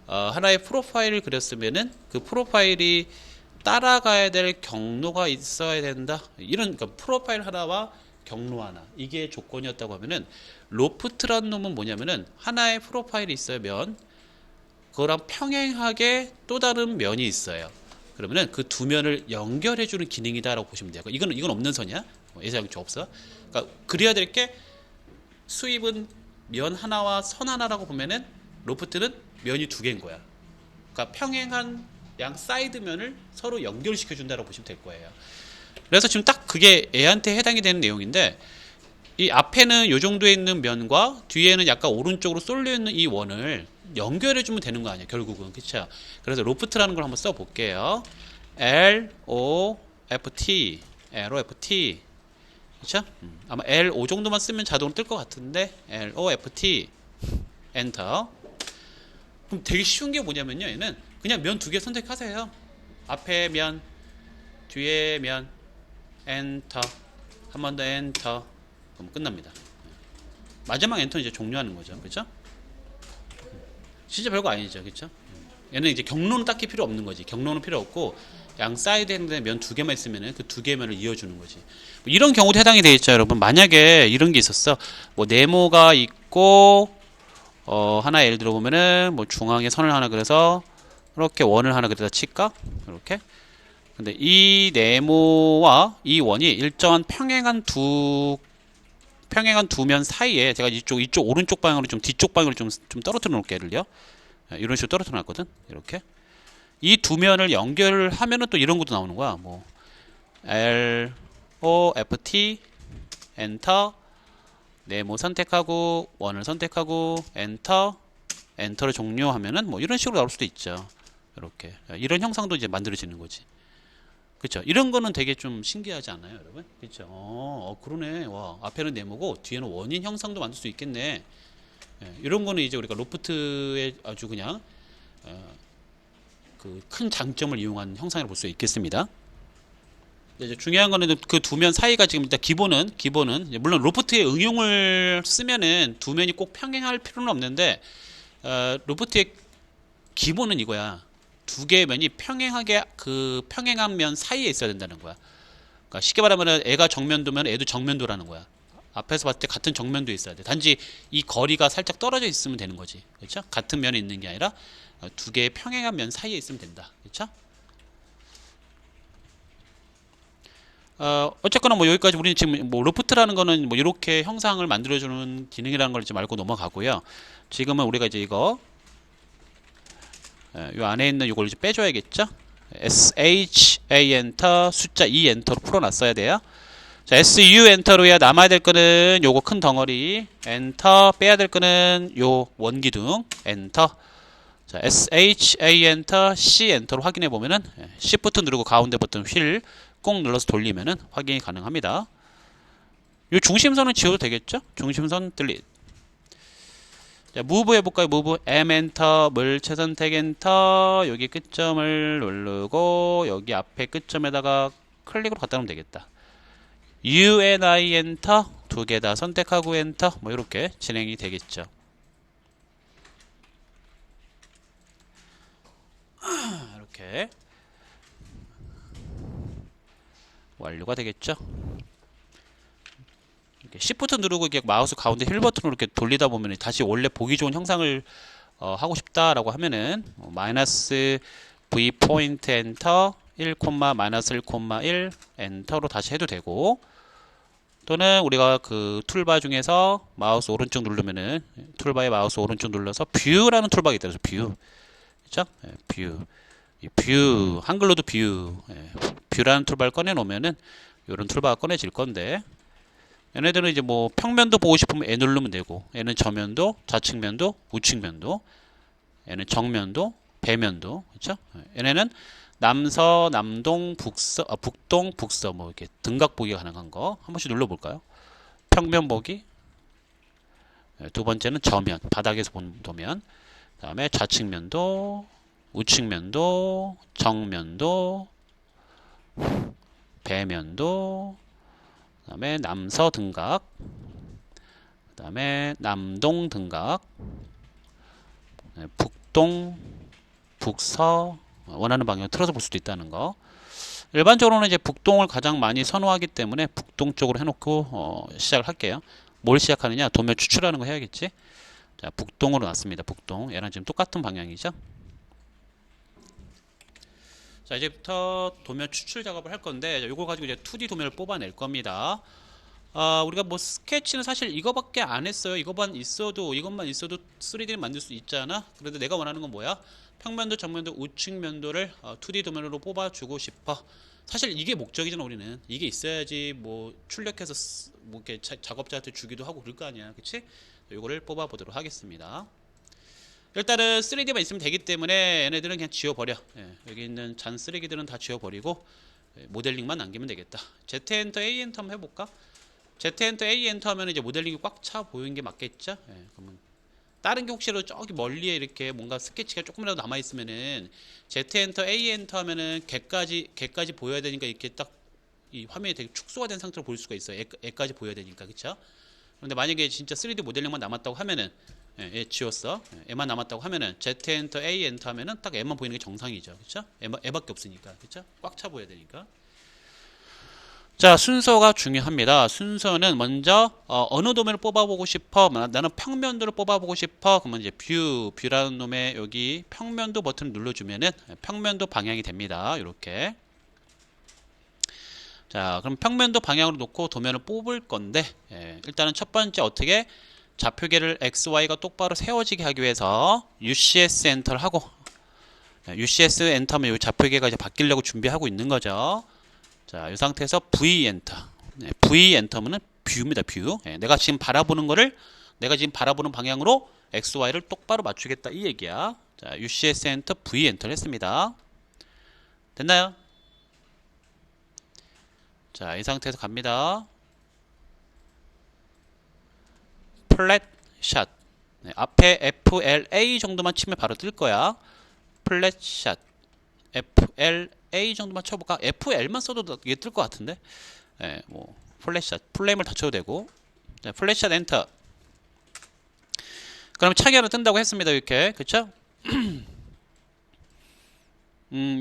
하나의 프로파일을 그렸으면은 그 프로파일이 따라가야 될 경로가 있어야 된다. 이런 그러니까 프로파일 하나와 경로 하나 이게 조건이었다고 하면은 로프트라는 놈은 뭐냐면은 하나의 프로파일이 있어요. 면 그거랑 평행하게 또 다른 면이 있어요. 그러면은 그 두 면을 연결해주는 기능이다라고 보시면 돼요. 이건 없는 선이야. 예상이 좀 없어. 그러니까 그려야 될 게 수입은 면 하나와 선 하나라고 보면은 로프트는 면이 두 개인 거야. 그러니까 평행한 양 사이드 면을 서로 연결시켜 준다고 보시면 될 거예요. 그래서 지금 딱 그게 얘한테 해당이 되는 내용인데 이 앞에는 이 정도에 있는 면과 뒤에는 약간 오른쪽으로 쏠려 있는 이 원을 연결해 주면 되는 거 아니야 결국은. 그쵸? 그래서 로프트라는 걸 한번 써 볼게요. LOFT 그쵸? 아마 LO 정도만 쓰면 자동으로 뜰 것 같은데 LOFT 엔터. 그럼 되게 쉬운 게 뭐냐면요, 얘는 그냥 면 두 개 선택하세요. 앞에 면, 뒤에 면, 엔터, 한 번 더 엔터. 그럼 끝납니다. 마지막 엔터는 이제 종료하는 거죠. 그쵸? 진짜 별거 아니죠. 그쵸? 얘는 이제 경로는 딱히 필요 없는 거지. 경로는 필요 없고 양 사이드 핸드에 면 두 개만 있으면은 그 두 개 면을 이어주는 거지. 뭐 이런 경우도 해당이 되겠죠, 여러분. 만약에 이런 게 있었어. 뭐 네모가 있고 하나 예를 들어 보면은 뭐 중앙에 선을 하나 그려서 이렇게 원을 하나 그려다 칠까? 이렇게. 근데 이 네모와 이 원이 일정한 평행한 두 면 사이에 제가 이쪽 오른쪽 방향으로 좀 뒤쪽 방향으로 좀 떨어뜨려 놓을게요. 예를요. 이런 식으로 떨어뜨려 놨거든. 이렇게. 이 두 면을 연결하면은 또 이런 것도 나오는 거야. 뭐 L O F T 엔터 네모 선택하고 원을 선택하고 엔터를 종료하면은 뭐 이런 식으로 나올 수도 있죠. 이렇게 이런 형상도 이제 만들어지는 거지. 그렇죠. 이런 거는 되게 좀 신기하지 않아요, 여러분? 그렇죠. 그러네. 와, 앞에는 네모고 뒤에는 원인 형상도 만들 수 있겠네. 예, 이런 거는 이제 우리가 로프트의 아주 그냥 그 큰 장점을 이용한 형상을 볼 수 있겠습니다. 이제 중요한 거는 그 두 면 사이가 지금 일단 기본은 물론 로프트의 응용을 쓰면은 두 면이 꼭 평행할 필요는 없는데 로프트의 기본은 이거야. 두 개의 면이 평행하게 그 평행한 면 사이에 있어야 된다는 거야. 그러니까 쉽게 말하면 애가 정면도면 애도 정면도라는 거야. 앞에서 봤을 때 같은 정면도에 있어야 돼. 단지 이 거리가 살짝 떨어져 있으면 되는 거지. 그렇죠? 같은 면에 있는 게 아니라 두 개의 평행한 면 사이에 있으면 된다. 그렇죠? 어쨌거나 뭐 여기까지 우리는 지금 뭐 로프트라는 거는 뭐 이렇게 형상을 만들어주는 기능이라는 걸 이제 알고 넘어가고요. 지금은 우리가 이제 이거 이 안에 있는 이걸 이제 빼줘야겠죠? SHA 엔터 숫자 2 엔터로 풀어놨어야 돼요. 자, SU 엔터로 해야 남아야 될 거는 요거 큰 덩어리 엔터 빼야 될 거는 요 원기둥 엔터. 자, SHA 엔터 C 엔터로 확인해 보면은 Shift 누르고 가운데 버튼 휠 꼭 눌러서 돌리면은 확인이 가능합니다. 요 중심선은 지워도 되겠죠? 중심선 delete. 자, 무브 해볼까요? 무브 M 엔터 물체 선택 엔터 여기 끝점을 누르고 여기 앞에 끝점에다가 클릭으로 갖다 놓으면 되겠다. UNI 엔터 두 개 다 선택하고 엔터 뭐 이렇게 진행이 되겠죠. 이렇게 완료가 되겠죠. 이렇게 Shift 누르고 이렇게 마우스 가운데 휠 버튼으로 이렇게 돌리다 보면 다시 원래 보기 좋은 형상을 하고 싶다라고 하면은 마이너스 V 포인트 엔터 1, 마이너스 1,1 엔터로 다시 해도 되고 또는 우리가 그 툴바 중에서 마우스 오른쪽 누르면은 툴바에 마우스 오른쪽 눌러서 뷰라는 툴바가 있다. 그래서 뷰. 그죠? 예, 뷰. 이 뷰 한글로도 뷰. 예, 뷰라는 툴바를 꺼내 놓으면은 이런 툴바가 꺼내질 건데 얘네들은 이제 뭐 평면도 보고 싶으면 애 누르면 되고 얘는 저면도, 좌측면도, 우측면도 얘는 정면도, 배면도 그렇죠? 얘네는 남서, 남동, 북동, 북서 뭐 이렇게 등각 보기가 가능한 거 한 번씩 눌러볼까요? 평면 보기 두 번째는 저면, 바닥에서 본 도면 그다음에 좌측면도, 우측면도, 정면도, 배면도 그 다음에 남서 등각 그 다음에 남동 등각 북동 북서 원하는 방향으로 틀어서 볼 수도 있다는 거. 일반적으로는 이제 북동을 가장 많이 선호하기 때문에 북동 쪽으로 해놓고 시작을 할게요. 뭘 시작하느냐? 도면 추출하는 거 해야겠지. 자, 북동으로 놨습니다. 북동. 얘랑 지금 똑같은 방향이죠. 자, 이제부터 도면 추출 작업을 할 건데 이걸 가지고 이제 2D 도면을 뽑아낼 겁니다. 우리가 뭐 스케치는 사실 이거밖에 안 했어요. 이것만 있어도 3D를 만들 수 있잖아. 그래도 내가 원하는 건 뭐야? 평면도, 정면도, 우측면도를 2D 도면으로 뽑아주고 싶어. 사실 이게 목적이잖아. 우리는 이게 있어야지 뭐 출력해서 뭐 이렇게 작업자한테 주기도 하고 그럴 거 아니야, 그치? 이거를 뽑아보도록 하겠습니다. 일단은 3D만 있으면 되기 때문에 얘네들은 그냥 지워버려. 예, 여기 있는 잔 쓰레기들은 다 지워버리고 모델링만 남기면 되겠다. Z 엔터 A 엔터 한번 해볼까? Z 엔터 A 엔터 하면 이제 모델링이 꽉 차 보이는 게 맞겠죠? 예, 그러면 다른 게 혹시라도 저기 멀리에 이렇게 뭔가 스케치가 조금이라도 남아 있으면은 Z 엔터 A 엔터 하면은 개까지 보여야 되니까 이렇게 딱 이 화면이 되게 축소가 된 상태로 볼 수가 있어요. 애까지 보여야 되니까, 그쵸? 그런데 만약에 진짜 3D 모델링만 남았다고 하면은 얘 지웠어. 얘만 남았다고 하면은 Z 엔터 A 엔터 하면은 딱 얘만 보이는 게 정상이죠. 그쵸? 얘밖에 없으니까. 그쵸? 꽉 차 보여야 되니까. 자, 순서가 중요합니다. 순서는 먼저 어느 도면을 뽑아보고 싶어? 나는 평면도를 뽑아보고 싶어. 그러면 이제 뷰라는 놈의 여기 평면도 버튼을 눌러주면은 평면도 방향이 됩니다. 이렇게. 자, 그럼 평면도 방향으로 놓고 도면을 뽑을 건데 일단은 첫 번째 어떻게 좌표계를 XY가 똑바로 세워지게 하기 위해서 UCS 엔터를 하고 UCS 엔터면 이 좌표계가 이제 바뀌려고 준비하고 있는 거죠. 자, 이 상태에서 V 엔터. V 엔터면은 뷰입니다. 뷰. 내가 지금 바라보는 거를 내가 지금 바라보는 방향으로 XY를 똑바로 맞추겠다 이 얘기야. 자, UCS 엔터 V 엔터를 했습니다. 됐나요? 자, 이 상태에서 갑니다. 플랫 샷. 앞에 FLA 정도만 치면 바로 뜰 거야. 플랫 샷. FLA 정도만 쳐볼까? FL만 써도 이게 뜰 것 같은데. 뭐 플랫샷, 플레임을 다 쳐도 되고. 자, 플랫샷 엔터. 그럼 창이 하나 뜬다고 했습니다. 이렇게, 그쵸?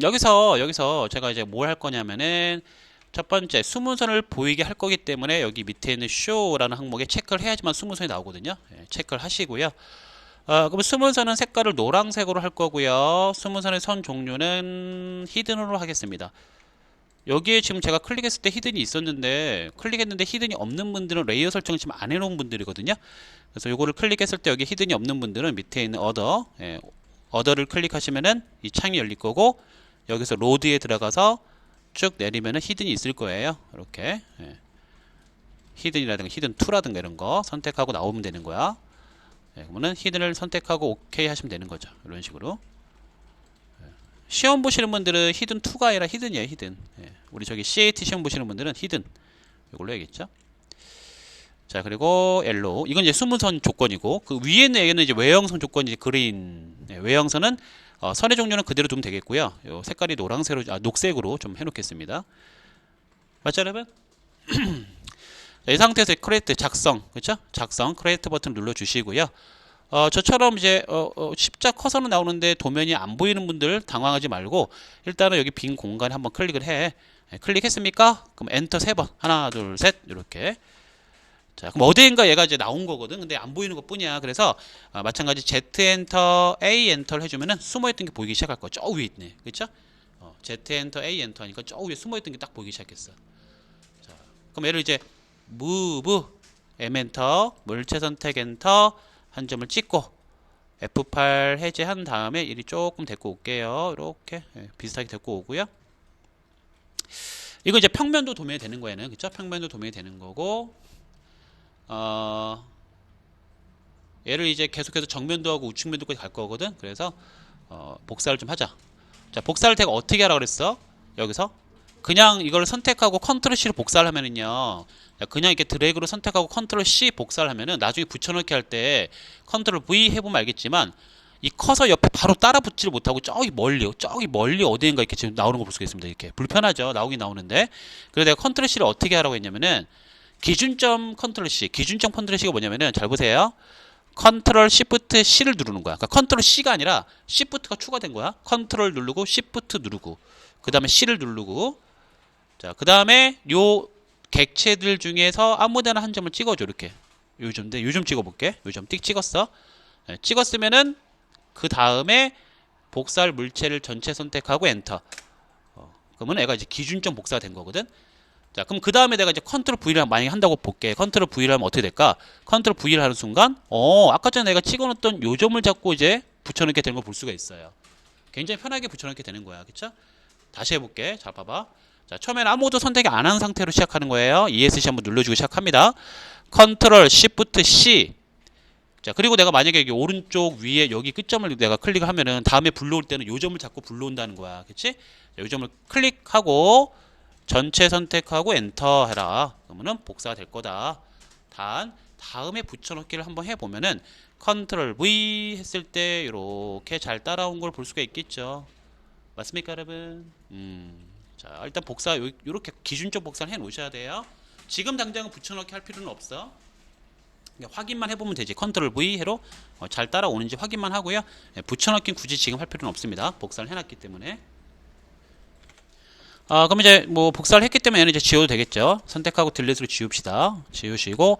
여기서 제가 이제 뭘 할 거냐면은 첫 번째 수문선을 보이게 할 거기 때문에 여기 밑에 있는 show라는 항목에 체크를 해야지만 수문선이 나오거든요. 체크를 하시고요. 그럼 수문선은 색깔을 노란색으로 할 거고요. 수문선의 선 종류는 히든으로 하겠습니다. 여기에 지금 제가 클릭했을 때 히든이 있었는데 클릭했는데 히든이 없는 분들은 레이어 설정을 지금 안 해놓은 분들이거든요. 그래서 요거를 클릭했을 때 여기 히든이 없는 분들은 밑에 있는 어더를 클릭하시면은 이 창이 열릴 거고 여기서 로드에 들어가서 쭉 내리면은 히든이 있을 거예요. 이렇게 히든이라든가 히든2라든가 이런 거 선택하고 나오면 되는 거야. 그러면은 히든을 선택하고 오케이 하시면 되는 거죠. 이런 식으로. 시험 보시는 분들은 히든2가 아니라 히든이에요. 히든. 우리 저기 CAT 시험 보시는 분들은 히든 이걸로 해야겠죠. 자, 그리고 옐로우 이건 이제 수문선 조건이고 그 위에 있는 얘기는 이제 외형선 조건이 그린. 외형선은 선의 종류는 그대로 두면 되겠고요. 요 색깔이 노란색으로 녹색으로 좀 해놓겠습니다. 맞죠, 여러분? 자, 이 상태에서 크리에이트 작성, 그렇죠? 작성 크리에이트 버튼 눌러주시고요. 저처럼 이제 십자 커서는 나오는데 도면이 안 보이는 분들 당황하지 말고 일단은 여기 빈 공간에 한번 클릭을 해. 클릭했습니까? 그럼 엔터 3번. 하나, 둘, 셋. 이렇게. 자, 그럼 어디인가 얘가 이제 나온 거거든. 근데 안 보이는 것 뿐이야. 그래서 마찬가지 Z 엔터, A 엔터를 해주면은 숨어있던 게 보이기 시작할 거야. 저 위에 있네. 그렇죠? Z 엔터, A 엔터 하니까 저 위에 숨어있던 게 딱 보이기 시작했어. 자, 그럼 얘를 이제 Move, M 엔터, 물체 선택 엔터 한 점을 찍고 F8 해제한 다음에 이리 조금 데리고 올게요. 이렇게 비슷하게 데리고 오고요. 이거 이제 평면도 도면이 되는 거에는 그쵸? 평면도 도면이 되는 거고 얘를 이제 계속해서 정면도 하고 우측면도까지 갈 거거든. 그래서 복사를 좀 하자. 자, 복사를 내가 어떻게 하라고 그랬어? 여기서 그냥 이걸 선택하고 컨트롤 C로 복사를 하면은요. 그냥 이렇게 드래그로 선택하고 컨트롤 C 복사를 하면은 나중에 붙여넣기 할 때 컨트롤 V 해보면 알겠지만 이 커서 옆에 바로 따라 붙지를 못하고 저기 멀리 어디인가 이렇게 지금 나오는 거 볼 수가 있습니다. 이렇게 불편하죠. 나오긴 나오는데 그래서 내가 컨트롤 C를 어떻게 하라고 했냐면은 기준점 컨트롤 C 기준점 컨트롤 C가 뭐냐면은 잘 보세요. 컨트롤 시프트 C를 누르는 거야. 그러니까 컨트롤 C가 아니라 시프트가 추가된 거야. 컨트롤 누르고 시프트 누르고 그 다음에 C를 누르고 자, 그 다음에 요 객체들 중에서 아무데나 한 점을 찍어줘. 이렇게 요점 찍어볼게. 요점 띡 찍었어. 찍었으면은 그 다음에 복사할 물체를 전체 선택하고 엔터. 그러면 애가 이제 기준점 복사가 된 거거든. 자, 그럼 그 다음에 내가 이제 컨트롤 V를 만약에 한다고 볼게. 컨트롤 V를 하면 어떻게 될까? 컨트롤 V를 하는 순간, 아까 전에 내가 찍어놓던 요점을 잡고 이제 붙여넣게 되는 걸 볼 수가 있어요. 굉장히 편하게 붙여넣게 되는 거야. 그쵸? 다시 해볼게. 자, 봐봐. 자, 처음에는 아무것도 선택 안 한 상태로 시작하는 거예요. ESC 한번 눌러주고 시작합니다. 컨트롤 시프트 C. 자, 그리고 내가 만약에 여기 오른쪽 위에 여기 끝점을 내가 클릭을 하면은 다음에 불러올 때는 요점을 잡고 불러온다는 거야. 그치? 자, 요점을 클릭하고 전체 선택하고 엔터 해라. 그러면은 복사가 될 거다. 단 다음에 붙여넣기를 한번 해보면은 컨트롤 V 했을 때 이렇게 잘 따라온 걸 볼 수가 있겠죠. 맞습니까, 여러분? 자, 일단 이렇게 기준적 복사를 해 놓으셔야 돼요. 지금 당장은 붙여넣기 할 필요는 없어. 확인만 해보면 되지. 컨트롤 V 해로 잘 따라오는지 확인만 하고요. 붙여넣기는 굳이 지금 할 필요는 없습니다. 복사를 해놨기 때문에. 그럼 이제 뭐 복사를 했기 때문에 얘는 이제 지워도 되겠죠. 선택하고 딜릿으로 지웁시다. 지우시고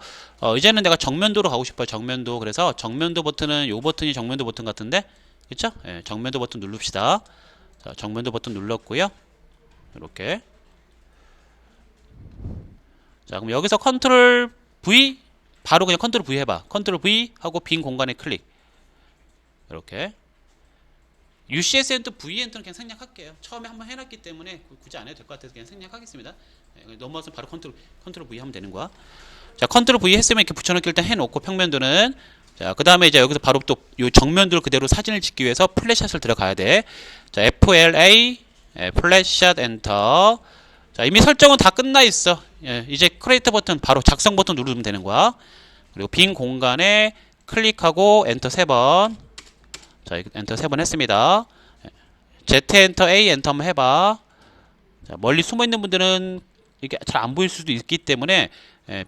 이제는 내가 정면도로 가고 싶어요. 정면도. 그래서 정면도 버튼은 요 버튼이 정면도 버튼 같은데, 그쵸? 예, 정면도 버튼 누릅시다. 자, 정면도 버튼 눌렀고요. 이렇게. 자, 그럼 여기서 컨트롤 V 바로 그냥 컨트롤 V 해봐. 컨트롤 V 하고 빈 공간에 클릭. 이렇게. UCS 엔터 V 엔터는 그냥 생략할게요. 처음에 한번 해놨기 때문에 굳이 안 해도 될 것 같아서 그냥 생략하겠습니다. 넘어와서 바로 컨트롤 V 하면 되는 거야. 자, 컨트롤 V 했으면 이렇게 붙여넣기 일단 해놓고 평면도는. 자, 그 다음에 이제 여기서 바로 또 이 정면도를 그대로 사진을 찍기 위해서 플랫샷을 들어가야 돼. 자, FLA 플랫샷 엔터. 자, 이미 설정은 다 끝나 있어. 예, 이제 크리에이터 버튼 바로 작성 버튼 누르면 되는 거야. 그리고 빈 공간에 클릭하고 엔터 3번. 자, 엔터 3번 했습니다. Z 엔터 A 엔터 한번 해봐. 자, 멀리 숨어 있는 분들은 이게 잘 안 보일 수도 있기 때문에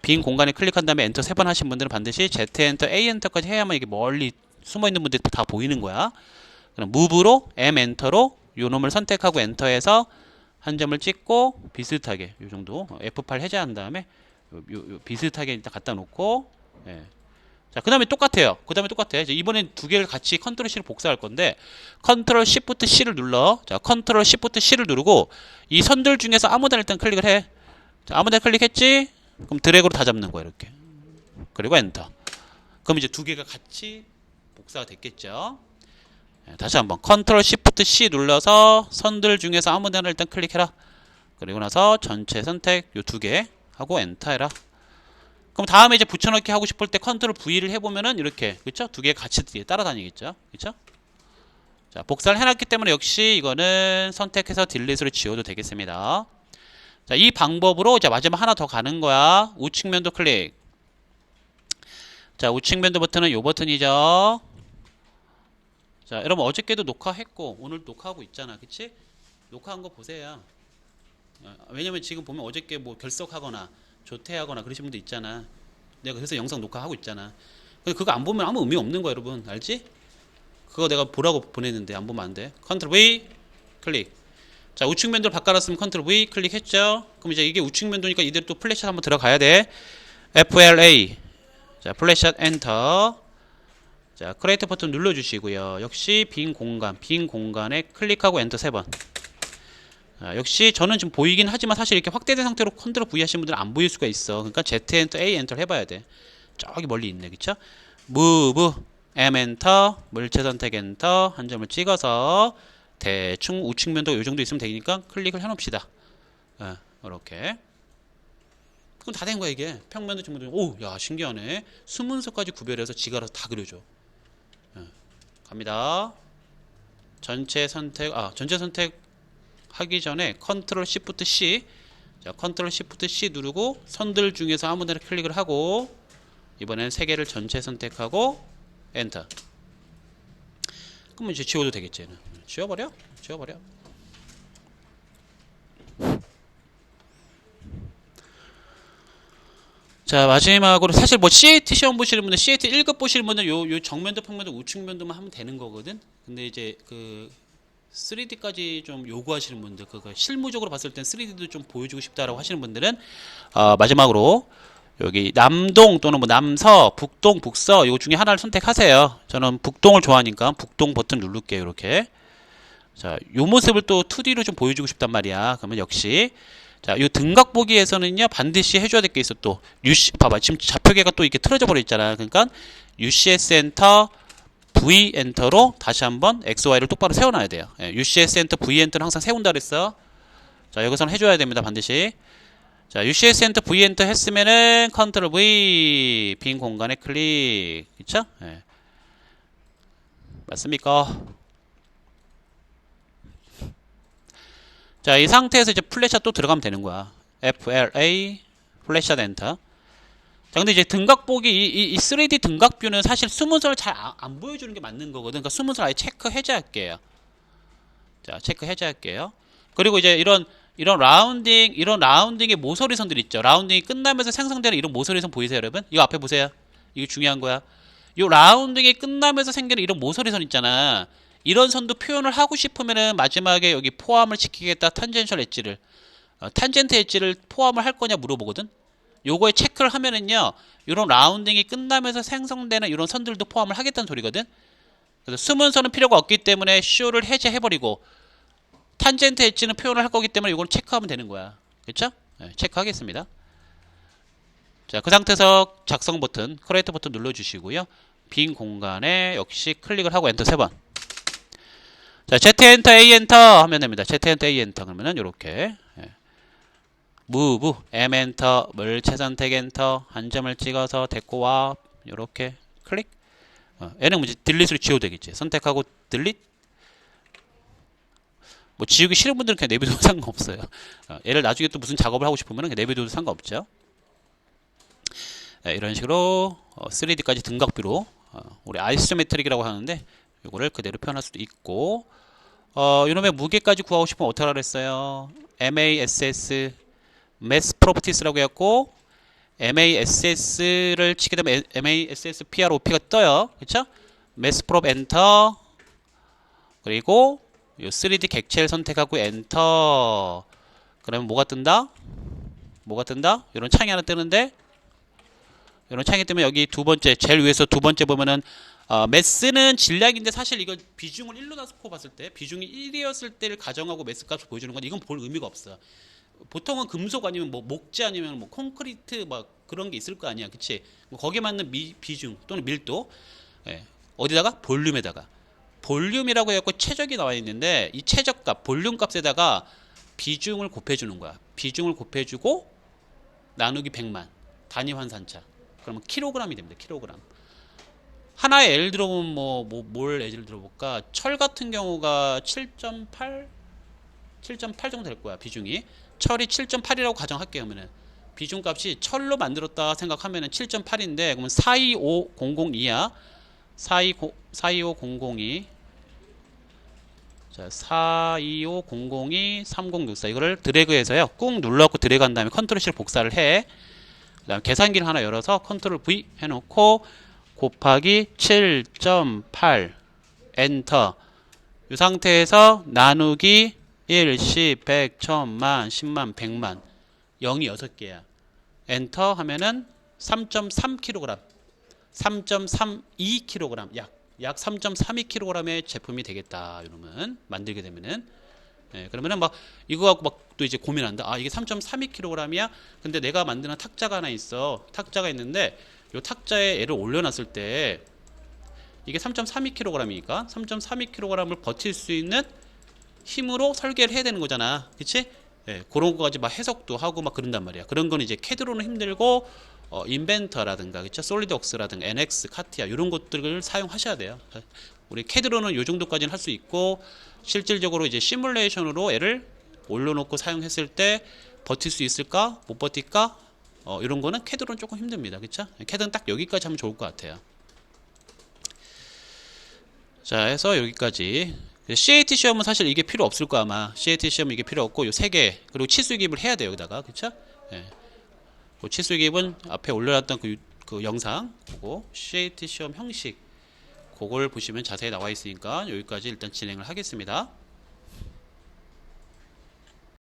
빈 공간에 클릭한 다음에 엔터 3번 하신 분들은 반드시 Z 엔터 A 엔터까지 해야만 이게 멀리 숨어 있는 분들이 다 보이는 거야. 그럼 무브로 M 엔터로 요 놈을 선택하고 엔터해서 한 점을 찍고 비슷하게 요 정도 F8 해제한 다음에 요 비슷하게 일단 갖다 놓고. 예. 자, 그 다음에 똑같아요. 그 다음에 똑같아요. 이제 이번엔 두 개를 같이 컨트롤 C를 복사할 건데, 컨트롤 Shift C를 눌러. 자, 컨트롤 Shift C를 누르고, 이 선들 중에서 아무데나 일단 클릭을 해. 자, 아무데나 클릭했지? 그럼 드래그로 다 잡는 거야, 이렇게. 그리고 엔터. 그럼 이제 두 개가 같이 복사가 됐겠죠? 다시 한번. 컨트롤 Shift C 눌러서 선들 중에서 아무데나 일단 클릭해라. 그리고 나서 전체 선택, 요 두 개 하고 엔터 해라. 그럼 다음에 이제 붙여넣기 하고 싶을 때 컨트롤 V를 해보면은 이렇게, 그쵸? 두 개 같이 따라다니겠죠? 그쵸? 자, 복사를 해놨기 때문에 역시 이거는 선택해서 딜릿으로 지워도 되겠습니다. 자, 이 방법으로 이제 마지막 하나 더 가는 거야. 우측면도 클릭. 자, 우측면도 버튼은 요 버튼이죠. 자, 여러분 어저께도 녹화했고 오늘 녹화하고 있잖아. 그치? 녹화한 거 보세요. 왜냐면 지금 보면 어저께 뭐 결석하거나 조퇴하거나 그러신 분도 있잖아. 내가 그래서 영상 녹화하고 있잖아. 근데 그거 안 보면 아무 의미 없는 거야, 여러분. 알지? 그거 내가 보라고 보냈는데 안 보면 안 돼. 컨트롤 V 클릭. 자, 우측면도를 바꿔놨으면 컨트롤 V 클릭했죠. 그럼 이제 이게 우측면도니까 이대로 또 플랫샷 한번 들어가야 돼. FLA. 자, 플랫샷 엔터. 자, 크리에이터 버튼 눌러주시고요. 역시 빈 공간에 클릭하고 엔터 3번. 역시 저는 지금 보이긴 하지만 사실 이렇게 확대된 상태로 컨트롤 V 하시는 분들은 안 보일 수가 있어. 그러니까 Z 엔터 A 엔터를 해봐야 돼. 저기 멀리 있네, 그쵸? Move M 엔터, 물체 선택 엔터, 한 점을 찍어서 대충 우측면도 이 정도 있으면 되니까 클릭을 해놓읍시다. 이렇게. 그럼 다 된 거야 이게. 평면도 지금 오, 야 신기하네. 수문서까지 구별해서 지가 알아서 다 그려줘. 갑니다. 전체 선택 하기 전에 컨트롤 시프트 C. 자, 컨트롤 시프트 C 누르고 선들 중에서 아무데나 클릭을 하고 이번엔 세 개를 전체 선택하고 엔터. 그러면 이제 지워도 되겠지. 얘는. 지워버려. 자, 마지막으로 사실 뭐 CAT 시험 보시는 분들, CAT 1급 보시는 분들 요 정면도 평면도 우측면도만 하면 되는 거거든. 근데 이제 그 3D까지 좀 요구하시는 분들, 그거 실무적으로 봤을 땐 3D도 좀 보여주고 싶다라고 하시는 분들은 마지막으로 여기 남동 또는 뭐 남서, 북동, 북서 요 중에 하나를 선택하세요. 저는 북동을 좋아하니까 북동 버튼 누를게요. 이렇게. 자, 요 모습을 또 2D로 좀 보여주고 싶단 말이야. 그러면 역시 자, 요 등각 보기에서는요 반드시 해줘야 될 게 있어. 또 봐봐, 지금 좌표계가 또 이렇게 틀어져 버려 있잖아. 그러니까 UCS 엔터 V 엔터로 다시 한번 XY를 똑바로 세워놔야 돼요. UCS 엔터 V 엔터는 항상 세운다 그랬어. 자, 여기서는 해줘야 됩니다, 반드시. 자, UCS 엔터 V 엔터 했으면은 컨트롤 V 빈 공간에 클릭, 그쵸? 맞습니까? 자, 이 상태에서 이제 플랫샷 또 들어가면 되는 거야. FLA 플랫샷 엔터. 자, 근데 이제 등각 보기 이 3D 등각 뷰는 사실 수문서를 잘 안 보여주는 게 맞는 거거든. 그러니까 수문서를 아예 체크 해제할게요. 자, 체크 해제할게요. 그리고 이제 이런 라운딩의 모서리선들 있죠. 라운딩이 끝나면서 생성되는 이런 모서리선 보이세요, 여러분? 이거 앞에 보세요. 이게 중요한 거야. 요 라운딩이 끝나면서 생기는 이런 모서리선 있잖아. 이런 선도 표현을 하고 싶으면은 마지막에 여기 포함을 시키겠다. 탄젠셜 엣지를. 탄젠트 엣지를 포함을 할 거냐 물어보거든. 요거에 체크를 하면은요. 이런 라운딩이 끝나면서 생성되는 이런 선들도 포함을 하겠다는 소리거든. 그래서 숨은 선은 필요가 없기 때문에 쇼를 해제해버리고 탄젠트 엣지는 표현을 할 거기 때문에 이걸 체크하면 되는 거야. 그렇죠? 네, 체크하겠습니다. 자, 그 상태에서 작성 버튼, 크리에이트 버튼 눌러주시고요. 빈 공간에 역시 클릭을 하고 엔터 3번. 자, Z 엔터 A 엔터 하면 됩니다. Z 엔터 A 엔터 그러면은 요렇게 move M 엔터 물체 선택 엔터 한 점을 찍어서 데리고 와 요렇게 클릭. 얘는 뭐지? 딜릿으로 지워도 되겠지. 선택하고 딜릿. 뭐 지우기 싫은 분들은 그냥 내비둬도 상관없어요. 얘를 나중에 또 무슨 작업을 하고 싶으면 그냥 내비둬도 상관없죠. 네, 이런 식으로 3D까지 등각뷰로 우리 아이소메트릭이라고 하는데 이거를 그대로 표현할 수도 있고 이놈의 무게까지 구하고 싶으면 어떻게 하라 그랬어요? MASS Mass Properties라고 해갖고 MASS를 치게 되면 MASS PROP가 떠요. 그쵸? Mass Prop 엔터 그리고 요 3D 객체를 선택하고 엔터 그러면 뭐가 뜬다? 뭐가 뜬다? 이런 창이 하나 뜨는데 이런 창이 뜨면 여기 두 번째 제일 위에서 두 번째 보면은 매스는 질량인데 사실 이거 비중을 1로 나누고 봤을 때 비중이 1이었을 때를 가정하고 매스 값을 보여주는 건 이건 볼 의미가 없어. 보통은 금속 아니면 뭐 목재 아니면 뭐 콘크리트 막 그런 게 있을 거 아니야. 그치? 거기에 맞는 비중 또는 밀도 예. 어디다가? 볼륨에다가 볼륨이라고 해갖고 최적이 나와 있는데 이 최적값 볼륨 값에다가 비중을 곱해주는 거야. 비중을 곱해주고 나누기 100만 단위 환산차 그러면 킬로그램이 됩니다. 킬로그램. 하나의 예를 들어보면 뭘 예를 들어볼까? 철 같은 경우가 7.8 정도 될 거야. 비중이. 철이 7.8이라고 가정할게요. 그러면은 비중값이 철로 만들었다 생각하면은 7.8인데 그러면 425002야. 4250002 자, 4250002 3064 이거를 드래그해서요. 꾹 눌러갖고 드래그한 다음에 컨트롤 C를 복사를 해. 그 다음 계산기를 하나 열어서 컨트롤 V 해놓고 곱하기 7.8 엔터 이 상태에서 나누기 1, 10, 100, 1000만, 10만, 100만 0이 6개야. 엔터 하면은 3.3kg 3.32kg 약 3.32kg의 제품이 되겠다. 이러면 만들게 되면은 그러면은 막 이거 갖고 막 또 이제 고민한다. 아 이게 3.32kg이야. 근데 내가 만드는 탁자가 하나 있어. 탁자가 있는데 요 탁자에 얘를 올려놨을 때 이게 3.32kg이니까 3.32kg을 버틸 수 있는 힘으로 설계를 해야 되는 거잖아. 그치? 그런 거까지 막 해석도 하고 막 그런단 말이야. 그런 건 이제 캐드로는 힘들고 인벤터라든가 그쵸? 솔리드웍스라든가 NX, 카티아 이런 것들을 사용하셔야 돼요. 우리 캐드로는 요 정도까지는 할 수 있고 실질적으로 이제 시뮬레이션으로 얘를 올려놓고 사용했을 때 버틸 수 있을까? 못 버틸까? 이런 거는 캐드로는 조금 힘듭니다. 그쵸? 캐드는 딱 여기까지 하면 좋을 것 같아요. 자, 해서 여기까지. CAT 시험은 사실 이게 필요 없을 거야, 아마. CAT 시험은 이게 필요 없고, 요 3개. 그리고 치수기입을 해야 돼요, 여기다가. 그쵸? 예. 그 치수기입은 앞에 올려놨던 그 영상, 그거 CAT 시험 형식. 그걸 보시면 자세히 나와 있으니까 여기까지 일단 진행을 하겠습니다.